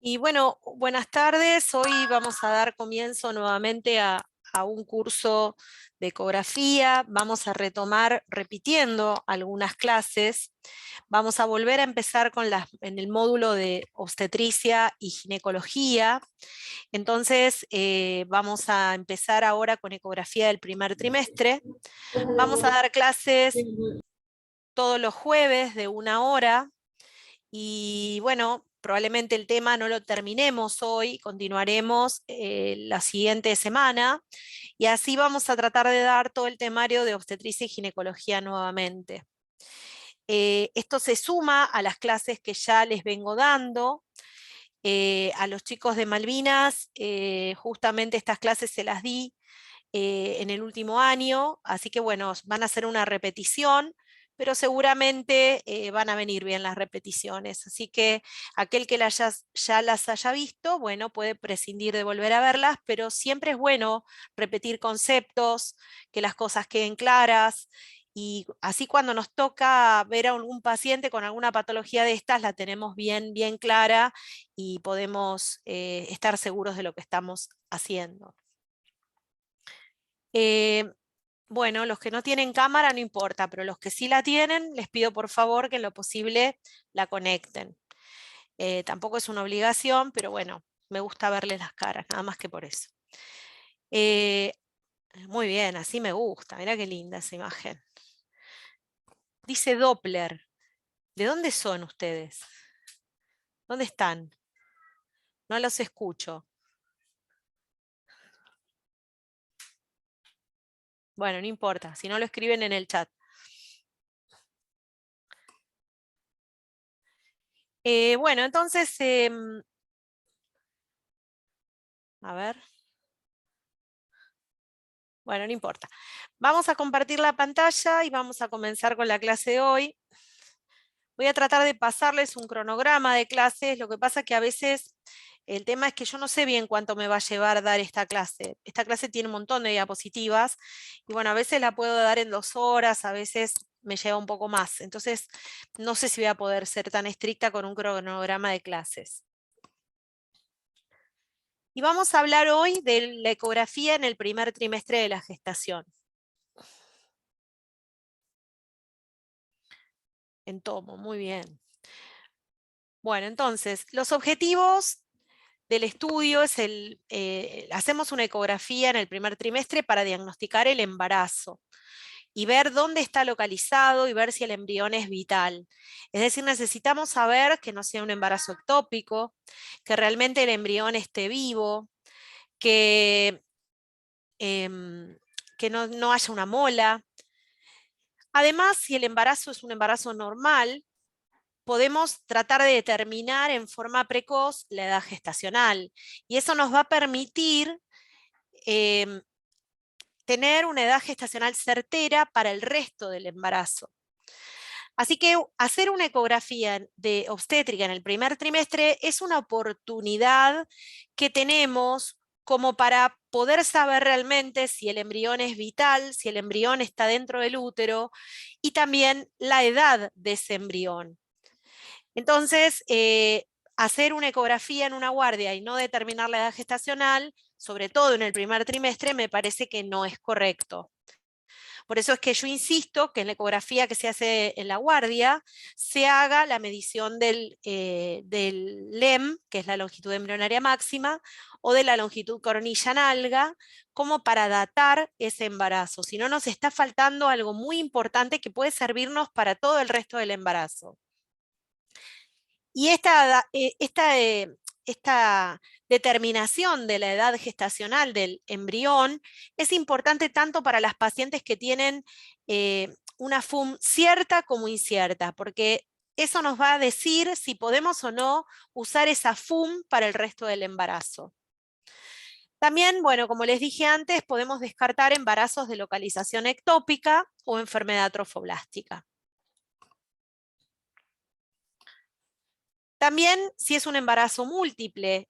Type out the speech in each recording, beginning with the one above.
Y bueno, buenas tardes. Hoy vamos a dar comienzo nuevamente a un curso de ecografía. Vamos a retomar repitiendo algunas clases. Vamos a volver a empezar en el módulo de obstetricia y ginecología. Entonces, vamos a empezar ahora con ecografía del primer trimestre. Vamos a dar clases todos los jueves de 1 hora. Y bueno, probablemente el tema no lo terminemos hoy, continuaremos la siguiente semana, y así vamos a tratar de dar todo el temario de obstetricia y ginecología nuevamente. Esto se suma a las clases que ya les vengo dando. A los chicos de Malvinas, justamente estas clases se las di en el último año, así que bueno, van a ser una repetición, pero seguramente van a venir bien las repeticiones. Así que aquel que ya las haya visto, bueno, puede prescindir de volver a verlas, pero siempre es bueno repetir conceptos, que las cosas queden claras, y así cuando nos toca ver a algún paciente con alguna patología de estas, la tenemos bien, bien clara y podemos estar seguros de lo que estamos haciendo. Eh, bueno, los que no tienen cámara no importa, pero los que sí la tienen, les pido por favor que en lo posible la conecten. Tampoco es una obligación, pero bueno, me gusta verles las caras, nada más que por eso. Eh, Muy bien, así me gusta, mirá qué linda esa imagen. Dice Doppler. ¿De dónde son ustedes? ¿Dónde están? No los escucho. Bueno, no importa, si no lo escriben en el chat. Bueno, entonces, a ver. Bueno, no importa. Vamos a compartir la pantalla y vamos a comenzar con la clase de hoy. Voy a tratar de pasarles un cronograma de clases. Lo que pasa es que a veces el tema es que yo no sé bien cuánto me va a llevar dar esta clase. Esta clase tiene un montón de diapositivas y bueno, a veces la puedo dar en 2 horas, a veces me lleva un poco más. Entonces, no sé si voy a poder ser tan estricta con un cronograma de clases. Y vamos a hablar hoy de la ecografía en el primer trimestre de la gestación. En tomo, muy bien. Bueno, entonces, los objetivos del estudio es hacemos una ecografía en el primer trimestre para diagnosticar el embarazo y ver dónde está localizado y ver si el embrión es vital. Es decir, necesitamos saber que no sea un embarazo ectópico, que realmente el embrión esté vivo, que, que no haya una mola. Además, si el embarazo es un embarazo normal, podemos tratar de determinar en forma precoz la edad gestacional, y eso nos va a permitir eh, tener una edad gestacional certera para el resto del embarazo. Así que hacer una ecografía de obstétrica en el primer trimestre es una oportunidad que tenemos como para poder saber realmente si el embrión es vital, si el embrión está dentro del útero, y también la edad de ese embrión. Entonces, hacer una ecografía en una guardia y no determinar la edad gestacional, sobre todo en el primer trimestre, me parece que no es correcto. Por eso es que yo insisto que en la ecografía que se hace en la guardia se haga la medición del LEM, que es la longitud embrionaria máxima, o de la longitud coronilla-nalga, como para datar ese embarazo. Si no, nos está faltando algo muy importante que puede servirnos para todo el resto del embarazo. Y esta determinación de la edad gestacional del embrión es importante tanto para las pacientes que tienen una FUM cierta como incierta, porque eso nos va a decir si podemos o no usar esa FUM para el resto del embarazo. También, bueno, como les dije antes, podemos descartar embarazos de localización ectópica o enfermedad trofoblástica. También, si es un embarazo múltiple,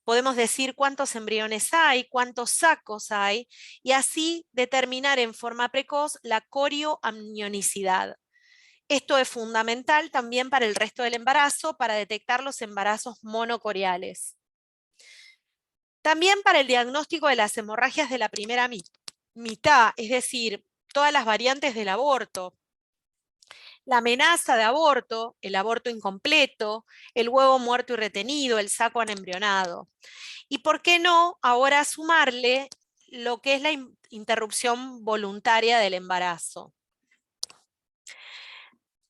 podemos decir cuántos embriones hay, cuántos sacos hay, y así determinar en forma precoz la corioamnionicidad. Esto es fundamental también para el resto del embarazo, para detectar los embarazos monocoriales. También para el diagnóstico de las hemorragias de la primera mitad, es decir, todas las variantes del aborto. La amenaza de aborto, el aborto incompleto, el huevo muerto y retenido, el saco anembrionado. Y por qué no ahora sumarle lo que es la interrupción voluntaria del embarazo.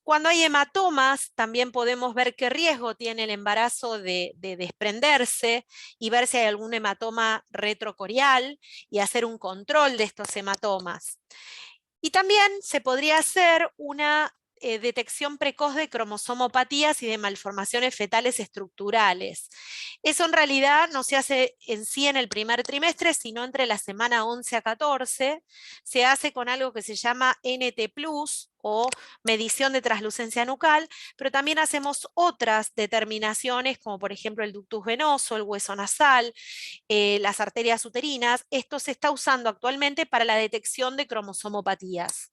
Cuando hay hematomas, también podemos ver qué riesgo tiene el embarazo de desprenderse y ver si hay algún hematoma retrocorial y hacer un control de estos hematomas. Y también se podría hacer una detección precoz de cromosomopatías y de malformaciones fetales estructurales. Eso en realidad no se hace en sí en el primer trimestre, sino entre la semana 11 a 14. Se hace con algo que se llama NT+, o medición de translucencia nucal, pero también hacemos otras determinaciones, como por ejemplo el ductus venoso, el hueso nasal, las arterias uterinas. Esto se está usando actualmente para la detección de cromosomopatías.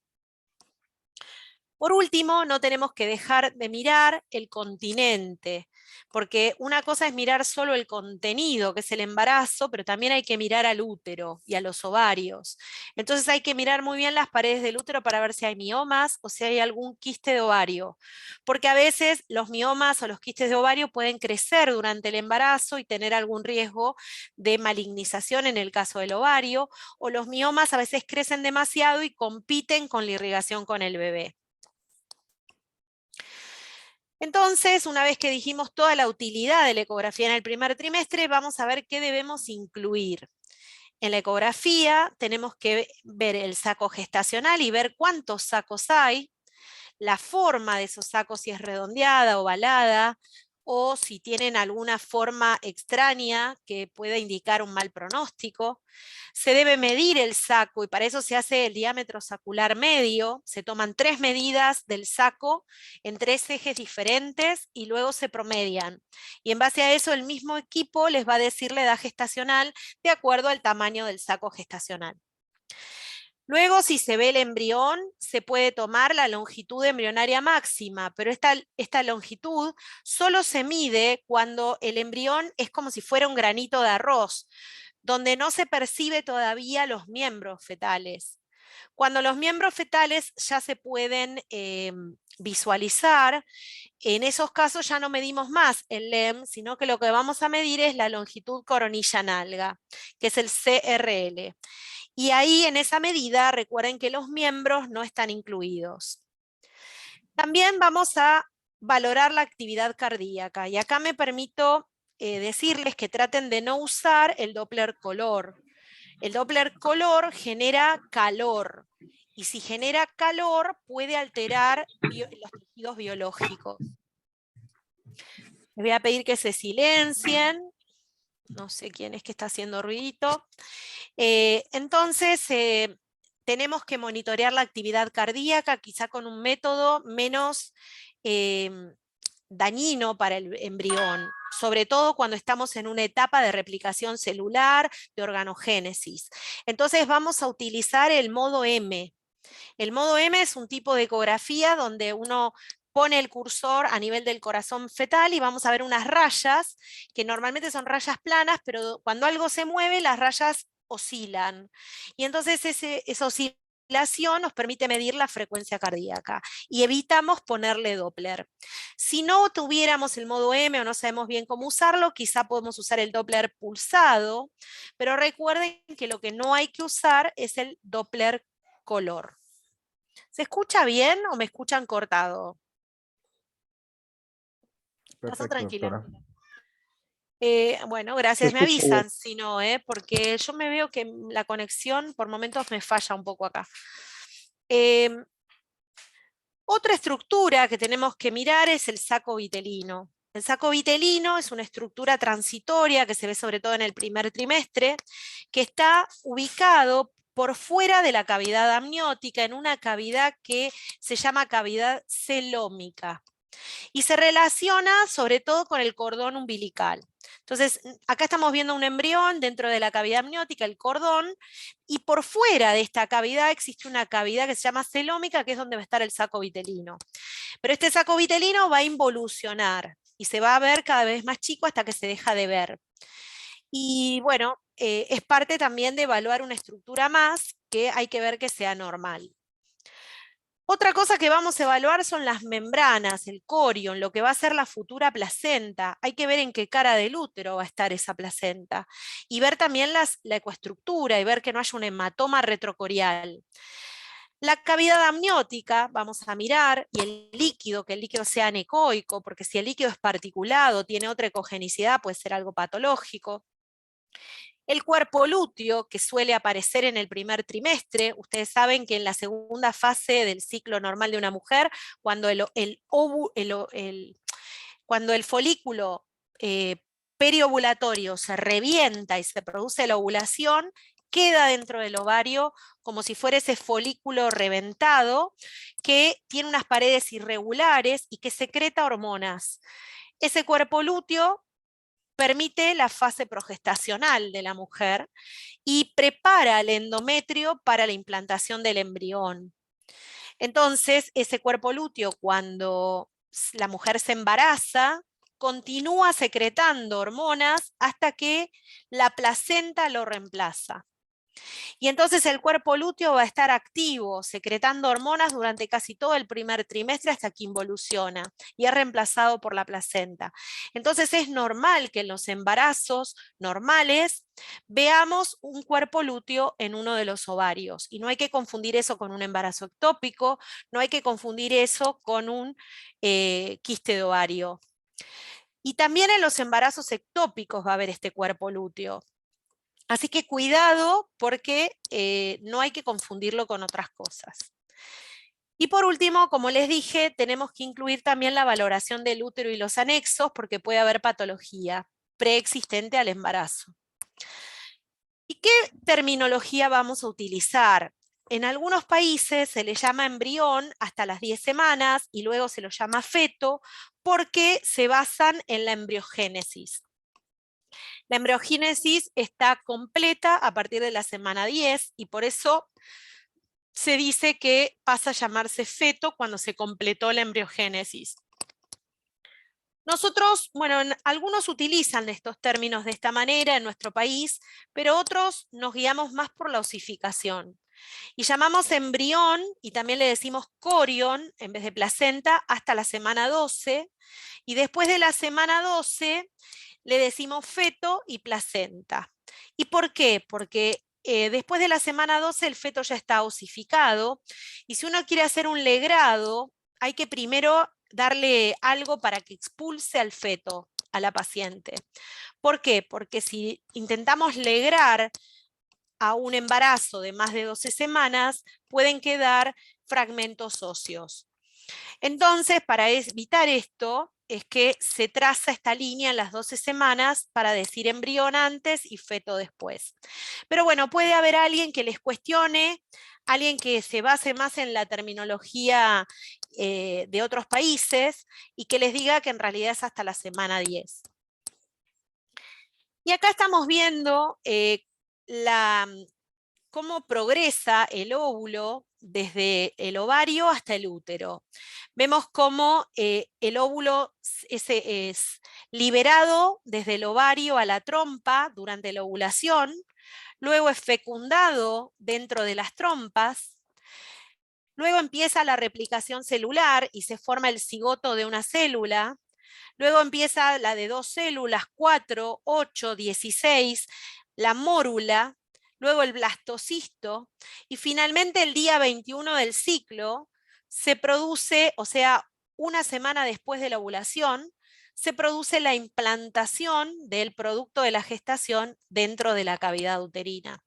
Por último, no tenemos que dejar de mirar el continente, porque una cosa es mirar solo el contenido, que es el embarazo, pero también hay que mirar al útero y a los ovarios. Entonces hay que mirar muy bien las paredes del útero para ver si hay miomas o si hay algún quiste de ovario, porque a veces los miomas o los quistes de ovario pueden crecer durante el embarazo y tener algún riesgo de malignización en el caso del ovario, o los miomas a veces crecen demasiado y compiten con la irrigación con el bebé. Entonces, una vez que dijimos toda la utilidad de la ecografía en el primer trimestre, vamos a ver qué debemos incluir. En la ecografía tenemos que ver el saco gestacional y ver cuántos sacos hay, la forma de esos sacos, si es redondeada, ovalada, o si tienen alguna forma extraña que pueda indicar un mal pronóstico. Se debe medir el saco y para eso se hace el diámetro sacular medio. Se toman 3 medidas del saco en 3 ejes diferentes y luego se promedian. Y en base a eso el mismo equipo les va a decir la edad gestacional de acuerdo al tamaño del saco gestacional. Luego, si se ve el embrión, se puede tomar la longitud embrionaria máxima, pero esta longitud solo se mide cuando el embrión es como si fuera un granito de arroz, donde no se percibe todavía los miembros fetales. Cuando los miembros fetales ya se pueden visualizar, en esos casos ya no medimos más el LEM, sino que lo que vamos a medir es la longitud coronilla-nalga, que es el CRL. Y ahí en esa medida recuerden que los miembros no están incluidos. También vamos a valorar la actividad cardíaca y acá me permito decirles que traten de no usar el Doppler color. El Doppler color genera calor y si genera calor puede alterar los tejidos biológicos. Les voy a pedir que se silencien. No sé quién es que está haciendo ruidito. Entonces, tenemos que monitorear la actividad cardíaca, quizá con un método menos dañino para el embrión, sobre todo cuando estamos en una etapa de replicación celular, de organogénesis. Entonces vamos a utilizar el modo M. El modo M es un tipo de ecografía donde uno pone el cursor a nivel del corazón fetal y vamos a ver unas rayas, que normalmente son rayas planas, pero cuando algo se mueve, las rayas oscilan. Y entonces esa oscilación nos permite medir la frecuencia cardíaca y evitamos ponerle Doppler. Si no tuviéramos el modo M o no sabemos bien cómo usarlo, quizá podemos usar el Doppler pulsado, pero recuerden que lo que no hay que usar es el Doppler color. ¿Se escucha bien o me escuchan cortado? Pasa Perfecto, tranquila. doctora. Bueno, Se gracias. Me escucha bien. avisan si no, porque yo me veo que la conexión por momentos me falla un poco acá. Otra estructura que tenemos que mirar es el saco vitelino. El saco vitelino es una estructura transitoria que se ve sobre todo en el primer trimestre, que está ubicado por fuera de la cavidad amniótica, en una cavidad que se llama cavidad celómica. y se relaciona sobre todo con el cordón umbilical. Entonces, acá estamos viendo un embrión dentro de la cavidad amniótica, el cordón, y por fuera de esta cavidad existe una cavidad que se llama celómica, que es donde va a estar el saco vitelino. Pero este saco vitelino va a involucionar y se va a ver cada vez más chico hasta que se deja de ver. Y bueno, es parte también de evaluar una estructura más que hay que ver que sea normal. Otra cosa que vamos a evaluar son las membranas, el corion, lo que va a ser la futura placenta. Hay que ver en qué cara del útero va a estar esa placenta. Y ver también la ecoestructura y ver que no haya un hematoma retrocorial. La cavidad amniótica, vamos a mirar, y el líquido, que el líquido sea anecoico, porque si el líquido es particulado, tiene otra ecogenicidad, puede ser algo patológico. El cuerpo lúteo, que suele aparecer en el primer trimestre, ustedes saben que en la segunda fase del ciclo normal de una mujer, cuando cuando el folículo periovulatorio se revienta y se produce la ovulación, queda dentro del ovario como si fuera ese folículo reventado que tiene unas paredes irregulares y que secreta hormonas. Ese cuerpo lúteo permite la fase progestacional de la mujer y prepara el endometrio para la implantación del embrión. Entonces, ese cuerpo lúteo, cuando la mujer se embaraza, continúa secretando hormonas hasta que la placenta lo reemplaza. Y entonces el cuerpo lúteo va a estar activo, secretando hormonas durante casi todo el primer trimestre hasta que involuciona y es reemplazado por la placenta. Entonces es normal que en los embarazos normales veamos un cuerpo lúteo en uno de los ovarios. Y no hay que confundir eso con un embarazo ectópico, no hay que confundir eso con un quiste de ovario. Y también en los embarazos ectópicos va a haber este cuerpo lúteo. Así que cuidado porque no hay que confundirlo con otras cosas. Y por último, como les dije, tenemos que incluir también la valoración del útero y los anexos porque puede haber patología preexistente al embarazo. ¿Y qué terminología vamos a utilizar? En algunos países se le llama embrión hasta las 10 semanas y luego se lo llama feto porque se basan en la embriogénesis. La embriogénesis está completa a partir de la semana 10 y por eso se dice que pasa a llamarse feto cuando se completó la embriogénesis. Nosotros, bueno, algunos utilizan estos términos de esta manera en nuestro país, pero otros nos guiamos más por la osificación. Y llamamos embrión y también le decimos corion en vez de placenta hasta la semana 12 y después de la semana 12 le decimos feto y placenta. ¿Y por qué? Porque después de la semana 12 el feto ya está osificado y si uno quiere hacer un legrado hay que primero darle algo para que expulse al feto, a la paciente. ¿Por qué? Porque si intentamos legrar a un embarazo de más de 12 semanas, pueden quedar fragmentos óseos. Entonces, para evitar esto, es que se traza esta línea en las 12 semanas para decir embrión antes y feto después. Pero bueno, puede haber alguien que les cuestione, alguien que se base más en la terminología de otros países y que les diga que en realidad es hasta la semana 10. Y acá estamos viendo cómo progresa el óvulo desde el ovario hasta el útero. Vemos cómo el óvulo es liberado desde el ovario a la trompa durante la ovulación, luego es fecundado dentro de las trompas, luego empieza la replicación celular y se forma el cigoto de una célula, luego empieza la de 2 células, 4, 8, 16, la mórula, luego el blastocisto, y finalmente el día 21 del ciclo se produce, o sea, una semana después de la ovulación, se produce la implantación del producto de la gestación dentro de la cavidad uterina.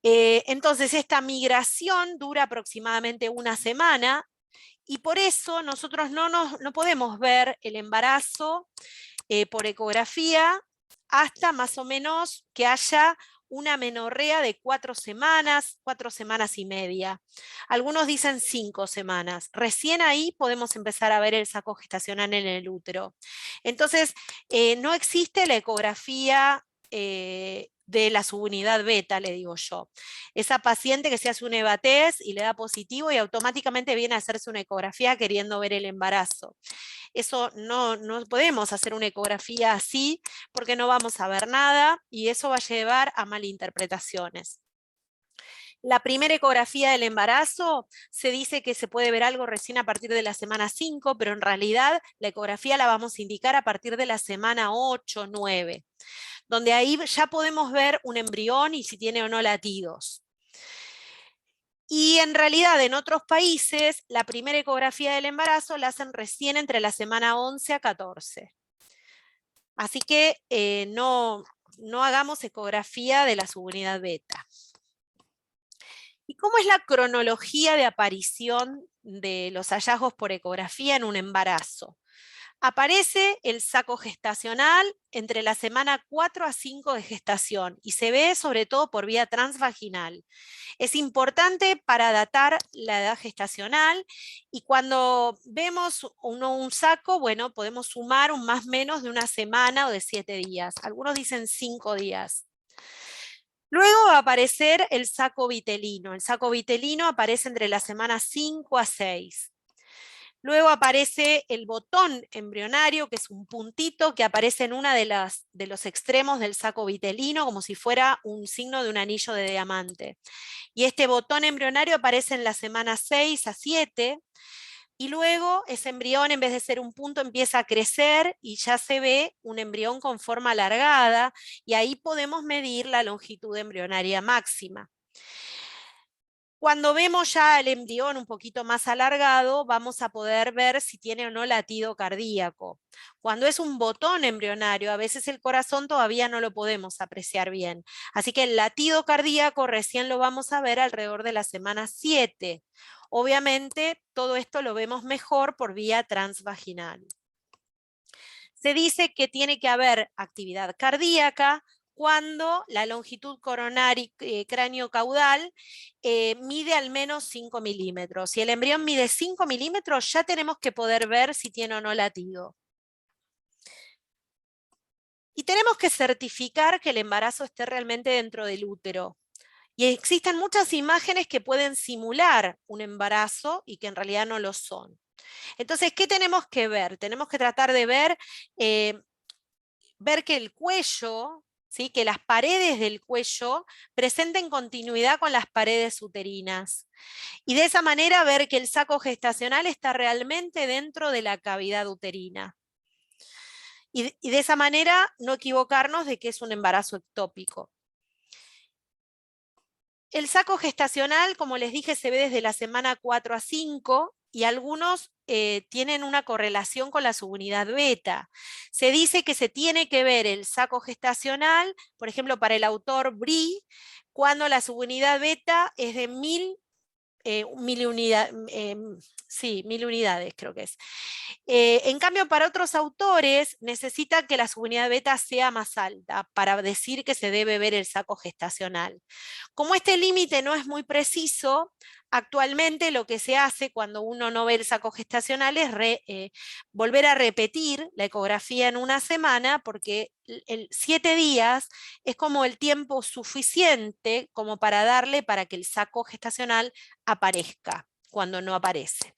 Entonces, esta migración dura aproximadamente una semana y por eso nosotros no podemos ver el embarazo por ecografía hasta más o menos que haya una amenorrea de 4 semanas y media. Algunos dicen 5 semanas. Recién ahí podemos empezar a ver el saco gestacional en el útero. Entonces, no existe la ecografía de la subunidad beta, le digo yo. Esa paciente que se hace un EVA-test y le da positivo y automáticamente viene a hacerse una ecografía queriendo ver el embarazo. Eso no podemos hacer una ecografía así porque no vamos a ver nada y eso va a llevar a malinterpretaciones. La primera ecografía del embarazo se dice que se puede ver algo recién a partir de la semana 5, pero en realidad la ecografía la vamos a indicar a partir de la semana 8, 9, donde ahí ya podemos ver un embrión y si tiene o no latidos. Y en realidad en otros países la primera ecografía del embarazo la hacen recién entre la semana 11 a 14. Así que no hagamos ecografía de la subunidad beta. ¿Y cómo es la cronología de aparición de los hallazgos por ecografía en un embarazo? Aparece el saco gestacional entre la semana 4 a 5 de gestación y se ve sobre todo por vía transvaginal. Es importante para datar la edad gestacional y cuando vemos un saco, bueno, podemos sumar un más menos de una semana o de 7 días. Algunos dicen 5 días. Luego va a aparecer el saco vitelino. El saco vitelino aparece entre las semanas 5 a 6. Luego aparece el botón embrionario, que es un puntito que aparece en una de los extremos del saco vitelino, como si fuera un signo de un anillo de diamante. Y este botón embrionario aparece en las semanas 6 a 7, y luego ese embrión, en vez de ser un punto, empieza a crecer y ya se ve un embrión con forma alargada, y ahí podemos medir la longitud embrionaria máxima. Cuando vemos ya el embrión un poquito más alargado, vamos a poder ver si tiene o no latido cardíaco. Cuando es un botón embrionario, a veces el corazón todavía no lo podemos apreciar bien. Así que el latido cardíaco recién lo vamos a ver alrededor de la semana 7. Obviamente, todo esto lo vemos mejor por vía transvaginal. Se dice que tiene que haber actividad cardíaca cuando la longitud coronaria cráneo-caudal mide al menos 5 milímetros. Si el embrión mide 5 milímetros, ya tenemos que poder ver si tiene o no latido. Y tenemos que certificar que el embarazo esté realmente dentro del útero. Y existen muchas imágenes que pueden simular un embarazo y que en realidad no lo son. Entonces, ¿qué tenemos que ver? Tenemos que tratar de ver que el cuello, ¿sí? Que las paredes del cuello presenten continuidad con las paredes uterinas. Y de esa manera ver que el saco gestacional está realmente dentro de la cavidad uterina. Y de esa manera no equivocarnos de que es un embarazo ectópico. El saco gestacional, como les dije, se ve desde la semana 4 a 5 y algunos tienen una correlación con la subunidad beta. Se dice que se tiene que ver el saco gestacional, por ejemplo, para el autor Brie, cuando la subunidad beta es de 1000 unidades, creo que es. En cambio, para otros autores necesita que la subunidad beta sea más alta para decir que se debe ver el saco gestacional. Como este límite no es muy preciso, actualmente lo que se hace cuando uno no ve el saco gestacional es volver a repetir la ecografía en una semana, porque 7 días es como el tiempo suficiente como para darle para que el saco gestacional aparezca cuando no aparece.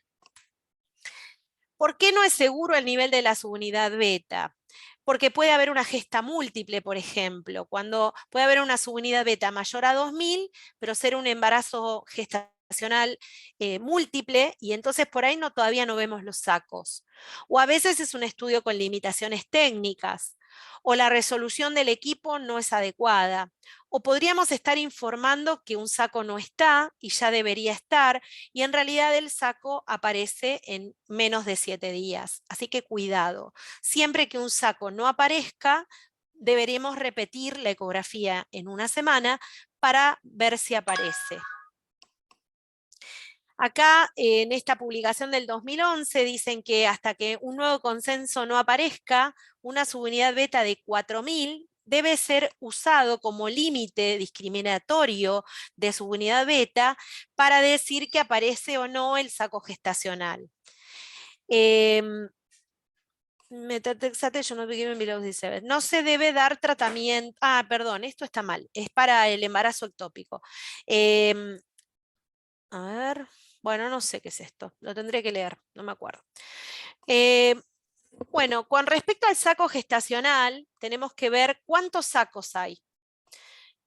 ¿Por qué no es seguro el nivel de la subunidad beta? Porque puede haber una gesta múltiple, por ejemplo, cuando puede haber una subunidad beta mayor a 2000, pero ser un embarazo gestacional múltiple, y entonces por ahí todavía no vemos los sacos. O a veces es un estudio con limitaciones técnicas, o la resolución del equipo no es adecuada, o podríamos estar informando que un saco no está y ya debería estar, y en realidad el saco aparece en menos de 7 días. Así que cuidado. Siempre que un saco no aparezca, deberíamos repetir la ecografía en una semana para ver si aparece. Acá, en esta publicación del 2011, dicen que hasta que un nuevo consenso no aparezca, una subunidad beta de 4000 debe ser usado como límite discriminatorio de su unidad beta para decir que aparece o no el saco gestacional. Metatrexate, yo no begin below 17. No se debe dar tratamiento. Ah, perdón, esto está mal. Es para el embarazo ectópico. A ver, bueno, no sé qué es esto. Lo tendré que leer, no me acuerdo. Bueno, con respecto al saco gestacional, tenemos que ver cuántos sacos hay.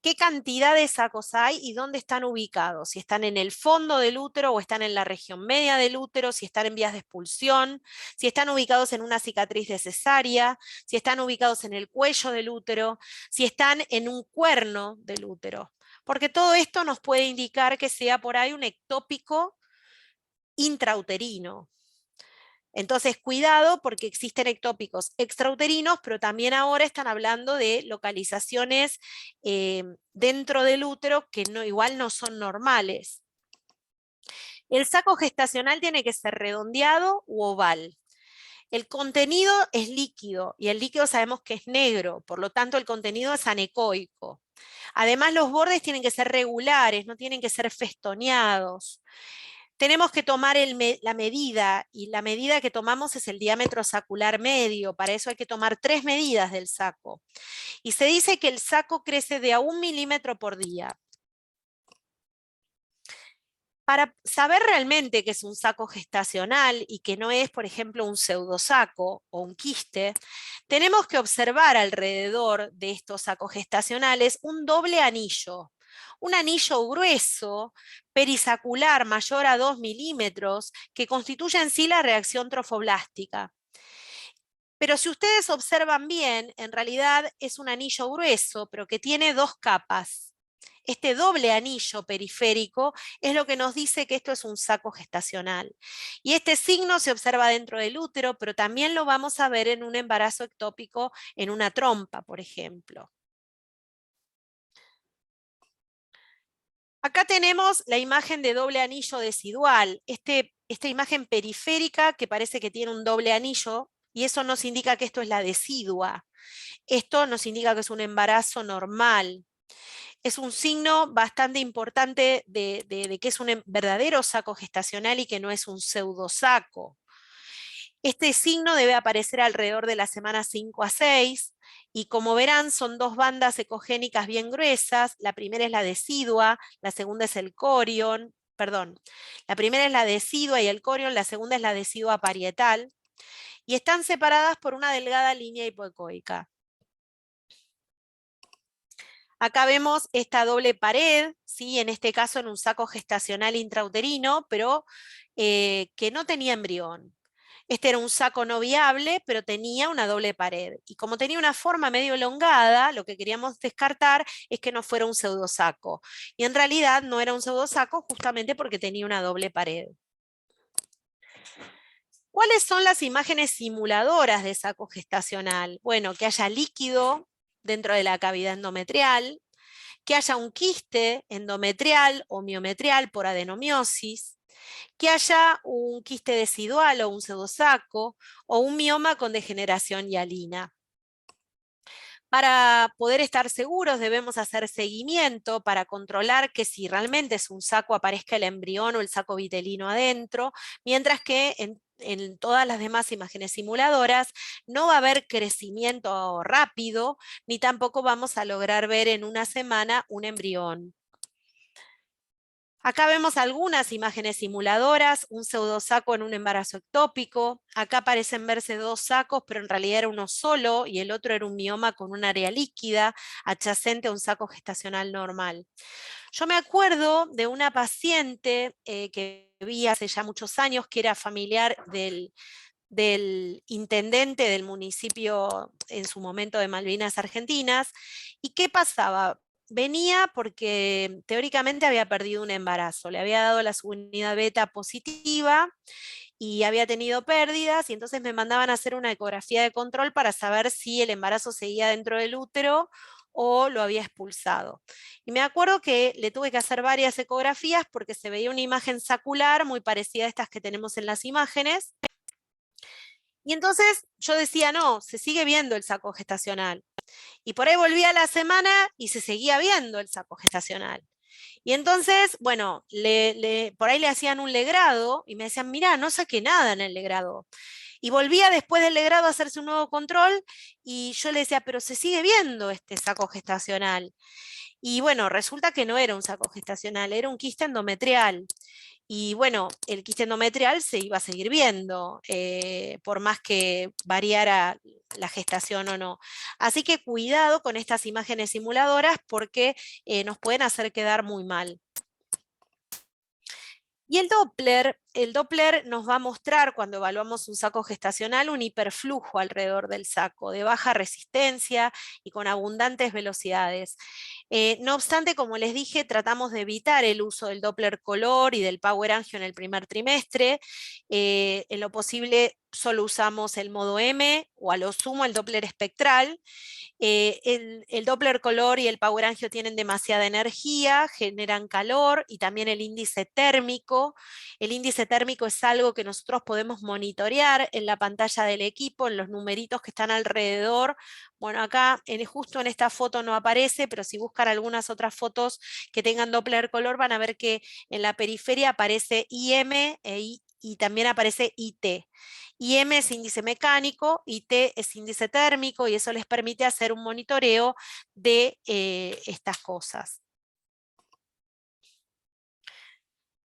¿Qué cantidad de sacos hay y dónde están ubicados? Si están en el fondo del útero o están en la región media del útero, si están en vías de expulsión, si están ubicados en una cicatriz de cesárea, si están ubicados en el cuello del útero, si están en un cuerno del útero. Porque todo esto nos puede indicar que sea por ahí un ectópico intrauterino. Entonces, cuidado porque existen ectópicos extrauterinos, pero también ahora están hablando de localizaciones dentro del útero que igual no son normales. El saco gestacional tiene que ser redondeado u oval. El contenido es líquido y el líquido sabemos que es negro, por lo tanto el contenido es anecoico. Además, los bordes tienen que ser regulares, no tienen que ser festoneados. Tenemos que tomar la medida, y la medida que tomamos es el diámetro sacular medio. Para eso hay que tomar 3 medidas del saco. Y se dice que el saco crece de a 1 milímetro por día. Para saber realmente que es un saco gestacional y que no es, por ejemplo, un pseudosaco o un quiste, tenemos que observar alrededor de estos sacos gestacionales un doble anillo. Un anillo grueso, perisacular mayor a 2 milímetros, que constituye en sí la reacción trofoblástica. Pero si ustedes observan bien, en realidad es un anillo grueso, pero que tiene 2 capas. Este doble anillo periférico es lo que nos dice que esto es un saco gestacional. Y este signo se observa dentro del útero, pero también lo vamos a ver en un embarazo ectópico en una trompa, por ejemplo. Acá tenemos la imagen de doble anillo decidual, esta imagen periférica que parece que tiene un doble anillo, y eso nos indica que esto es la decidua. Esto nos indica que es un embarazo normal. Es un signo bastante importante de que es un verdadero saco gestacional y que no es un pseudosaco. Este signo debe aparecer alrededor de la semana 5 a 6, y como verán son 2 bandas ecogénicas bien gruesas. La primera es la decidua, la segunda es el corion, perdón, la primera es la decidua y el corion, la segunda es la decidua parietal, y están separadas por una delgada línea hipoecoica. Acá vemos esta doble pared, ¿sí? En este caso en un saco gestacional intrauterino, pero que no tenía embrión. Este era un saco no viable, pero tenía una doble pared. Y como tenía una forma medio elongada, lo que queríamos descartar es que no fuera un pseudosaco. Y en realidad no era un pseudosaco justamente porque tenía una doble pared. ¿Cuáles son las imágenes simuladoras de saco gestacional? Bueno, que haya líquido dentro de la cavidad endometrial, que haya un quiste endometrial o miometrial por adenomiosis, que haya un quiste decidual o un pseudosaco, o un mioma con degeneración hialina. Para poder estar seguros debemos hacer seguimiento para controlar que si realmente es un saco aparezca el embrión o el saco vitelino adentro, mientras que en todas las demás imágenes simuladoras no va a haber crecimiento rápido, ni tampoco vamos a lograr ver en una semana un embrión. Acá vemos algunas imágenes simuladoras, un pseudosaco en un embarazo ectópico. Acá parecen verse 2 sacos, pero en realidad era uno solo y el otro era un mioma con un área líquida adyacente a un saco gestacional normal. Yo me acuerdo de una paciente que vi hace ya muchos años, que era familiar del intendente del municipio en su momento de Malvinas Argentinas. ¿Y qué pasaba? Venía porque teóricamente había perdido un embarazo, le había dado la subunidad beta positiva y había tenido pérdidas, y entonces me mandaban a hacer una ecografía de control para saber si el embarazo seguía dentro del útero o lo había expulsado. Y me acuerdo que le tuve que hacer varias ecografías porque se veía una imagen sacular muy parecida a estas que tenemos en las imágenes. Y entonces yo decía, no, se sigue viendo el saco gestacional. Y por ahí volvía a la semana y se seguía viendo el saco gestacional. Y entonces, bueno, por ahí le hacían un legrado y me decían, mirá, no saqué nada en el legrado. Y volvía después del legrado a hacerse un nuevo control y yo le decía, pero se sigue viendo este saco gestacional. Y bueno, resulta que no era un saco gestacional, era un quiste endometrial. Y bueno, el quiste endometrial se iba a seguir viendo, por más que variara la gestación o no. Así que cuidado con estas imágenes simuladoras porque nos pueden hacer quedar muy mal. Y el Doppler nos va a mostrar cuando evaluamos un saco gestacional un hiperflujo alrededor del saco, de baja resistencia y con abundantes velocidades. No obstante, como les dije, tratamos de evitar el uso del Doppler color y del Power Angio en el primer trimestre. En lo posible solo usamos el modo M o a lo sumo el Doppler espectral. El Doppler color y el Power Angio tienen demasiada energía, generan calor y también el índice térmico. El índice térmico es algo que nosotros podemos monitorear en la pantalla del equipo, en los numeritos que están alrededor. Bueno, acá justo en esta foto no aparece, pero si buscan algunas otras fotos que tengan Doppler color van a ver que en la periferia aparece IM y también aparece IT. IM es índice mecánico, IT es índice térmico y eso les permite hacer un monitoreo de estas cosas.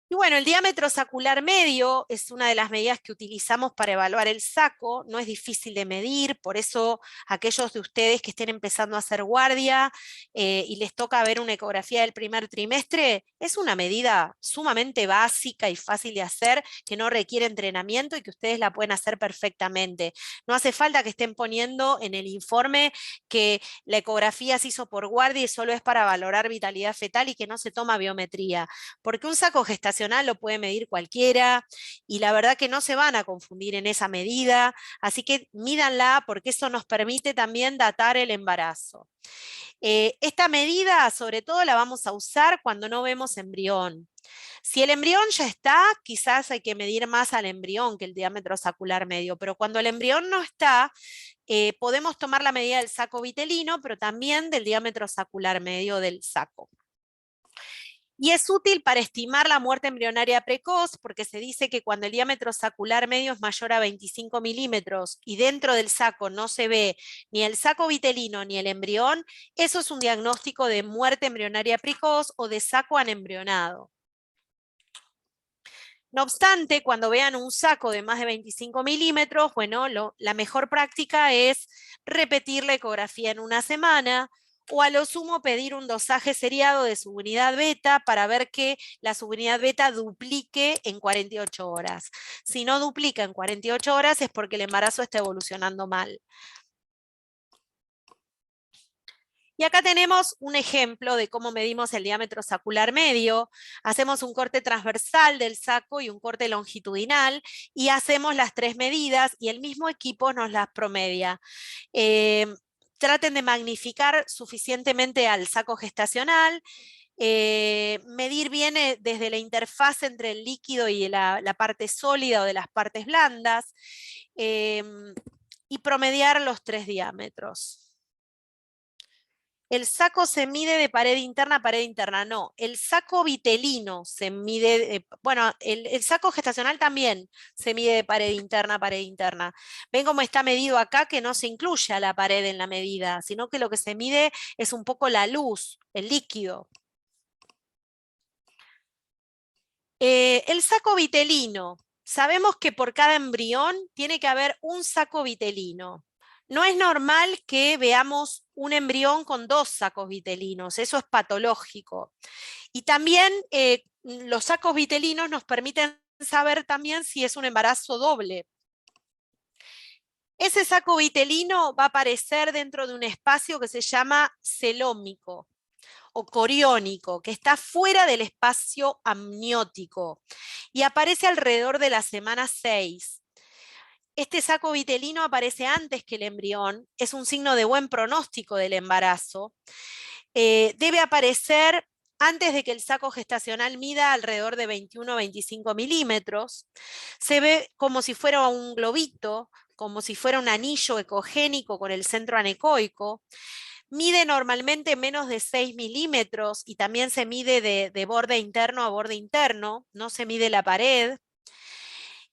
Y bueno, el diámetro sacular medio es una de las medidas que utilizamos para evaluar el saco, no es difícil de medir, por eso aquellos de ustedes que estén empezando a hacer guardia y les toca ver una ecografía del primer trimestre, es una medida sumamente básica y fácil de hacer, que no requiere entrenamiento y que ustedes la pueden hacer perfectamente. No hace falta que estén poniendo en el informe que la ecografía se hizo por guardia y solo es para valorar vitalidad fetal y que no se toma biometría, porque un saco gestacional lo puede medir cualquiera y la verdad que no se van a confundir en esa medida, así que mídanla porque eso nos permite también datar el embarazo. Esta medida sobre todo la vamos a usar cuando no vemos embrión. Si el embrión ya está, quizás hay que medir más al embrión que el diámetro sacular medio, pero cuando el embrión no está, podemos tomar la medida del saco vitelino, pero también del diámetro sacular medio del saco. Y es útil para estimar la muerte embrionaria precoz, porque se dice que cuando el diámetro sacular medio es mayor a 25 milímetros y dentro del saco no se ve ni el saco vitelino ni el embrión, eso es un diagnóstico de muerte embrionaria precoz o de saco anembrionado. No obstante, cuando vean un saco de más de 25 milímetros, bueno, la mejor práctica es repetir la ecografía en una semana, o a lo sumo pedir un dosaje seriado de subunidad beta para ver que la subunidad beta duplique en 48 horas. Si no duplica en 48 horas es porque el embarazo está evolucionando mal. Y acá tenemos un ejemplo de cómo medimos el diámetro sacular medio. Hacemos un corte transversal del saco y un corte longitudinal y hacemos las tres medidas y el mismo equipo nos las promedia. Traten de magnificar suficientemente al saco gestacional, medir bien desde la interfaz entre el líquido y la parte sólida o de las partes blandas, y promediar los tres diámetros. El saco se mide de pared interna a pared interna, no. El saco vitelino se mide, bueno, el saco gestacional también se mide de pared interna a pared interna. Ven cómo está medido acá que no se incluye a la pared en la medida, sino que lo que se mide es un poco la luz, el líquido. El saco vitelino. Sabemos que por cada embrión tiene que haber un saco vitelino. No es normal que veamos un embrión con dos sacos vitelinos, eso es patológico. Y también los sacos vitelinos nos permiten saber también si es un embarazo doble. Ese saco vitelino va a aparecer dentro de un espacio que se llama celómico o coriónico, que está fuera del espacio amniótico y aparece alrededor de la semana 6. Este saco vitelino aparece antes que el embrión, es un signo de buen pronóstico del embarazo. Debe aparecer antes de que el saco gestacional mida alrededor de 21 o 25 milímetros. Se ve como si fuera un globito, como si fuera un anillo ecogénico con el centro anecoico. Mide normalmente menos de 6 milímetros y también se mide de borde interno a borde interno, no se mide la pared.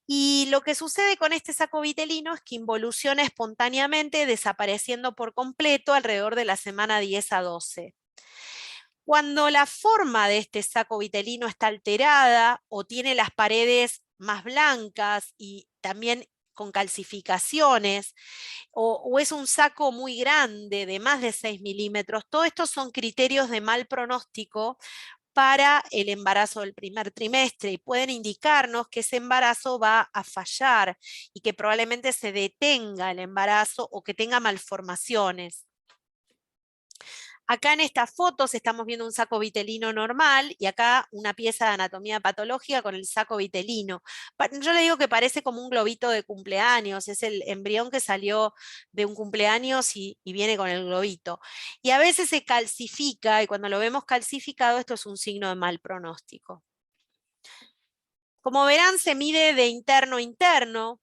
Y lo que sucede con este saco vitelino es que involuciona espontáneamente, desapareciendo por completo alrededor de la semana 10 a 12. Cuando la forma de este saco vitelino está alterada o tiene las paredes más blancas y también con calcificaciones, o es un saco muy grande de más de 6 milímetros, todos estos son criterios de mal pronóstico para el embarazo del primer trimestre y pueden indicarnos que ese embarazo va a fallar y que probablemente se detenga el embarazo o que tenga malformaciones. Acá en estas fotos estamos viendo un saco vitelino normal y acá una pieza de anatomía patológica con el saco vitelino. Yo le digo que parece como un globito de cumpleaños, es el embrión que salió de un cumpleaños y viene con el globito. Y a veces se calcifica y cuando lo vemos calcificado esto es un signo de mal pronóstico. Como verán se mide de interno a interno.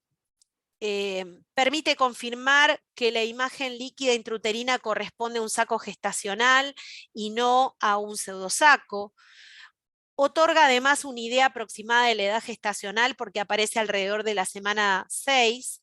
Permite confirmar que la imagen líquida intrauterina corresponde a un saco gestacional y no a un pseudosaco. Otorga además una idea aproximada de la edad gestacional porque aparece alrededor de la semana 6.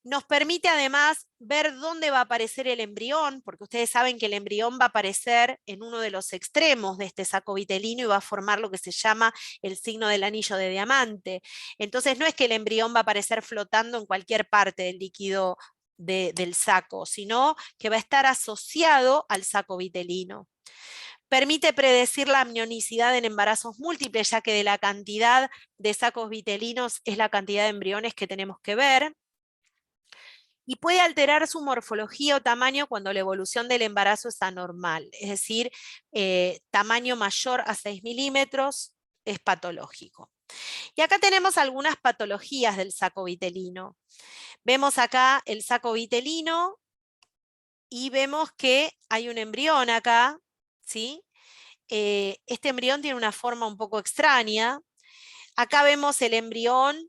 Nos permite además ver dónde va a aparecer el embrión, porque ustedes saben que el embrión va a aparecer en uno de los extremos de este saco vitelino y va a formar lo que se llama el signo del anillo de diamante. Entonces no es que el embrión va a aparecer flotando en cualquier parte del líquido del saco, sino que va a estar asociado al saco vitelino. Permite predecir la amnionicidad en embarazos múltiples, ya que de la cantidad de sacos vitelinos es la cantidad de embriones que tenemos que ver. Y puede alterar su morfología o tamaño cuando la evolución del embarazo es anormal, es decir, tamaño mayor a 6 milímetros es patológico. Y acá tenemos algunas patologías del saco vitelino. Vemos acá el saco vitelino y vemos que hay un embrión acá, ¿sí? Este embrión tiene una forma un poco extraña. Acá vemos el embrión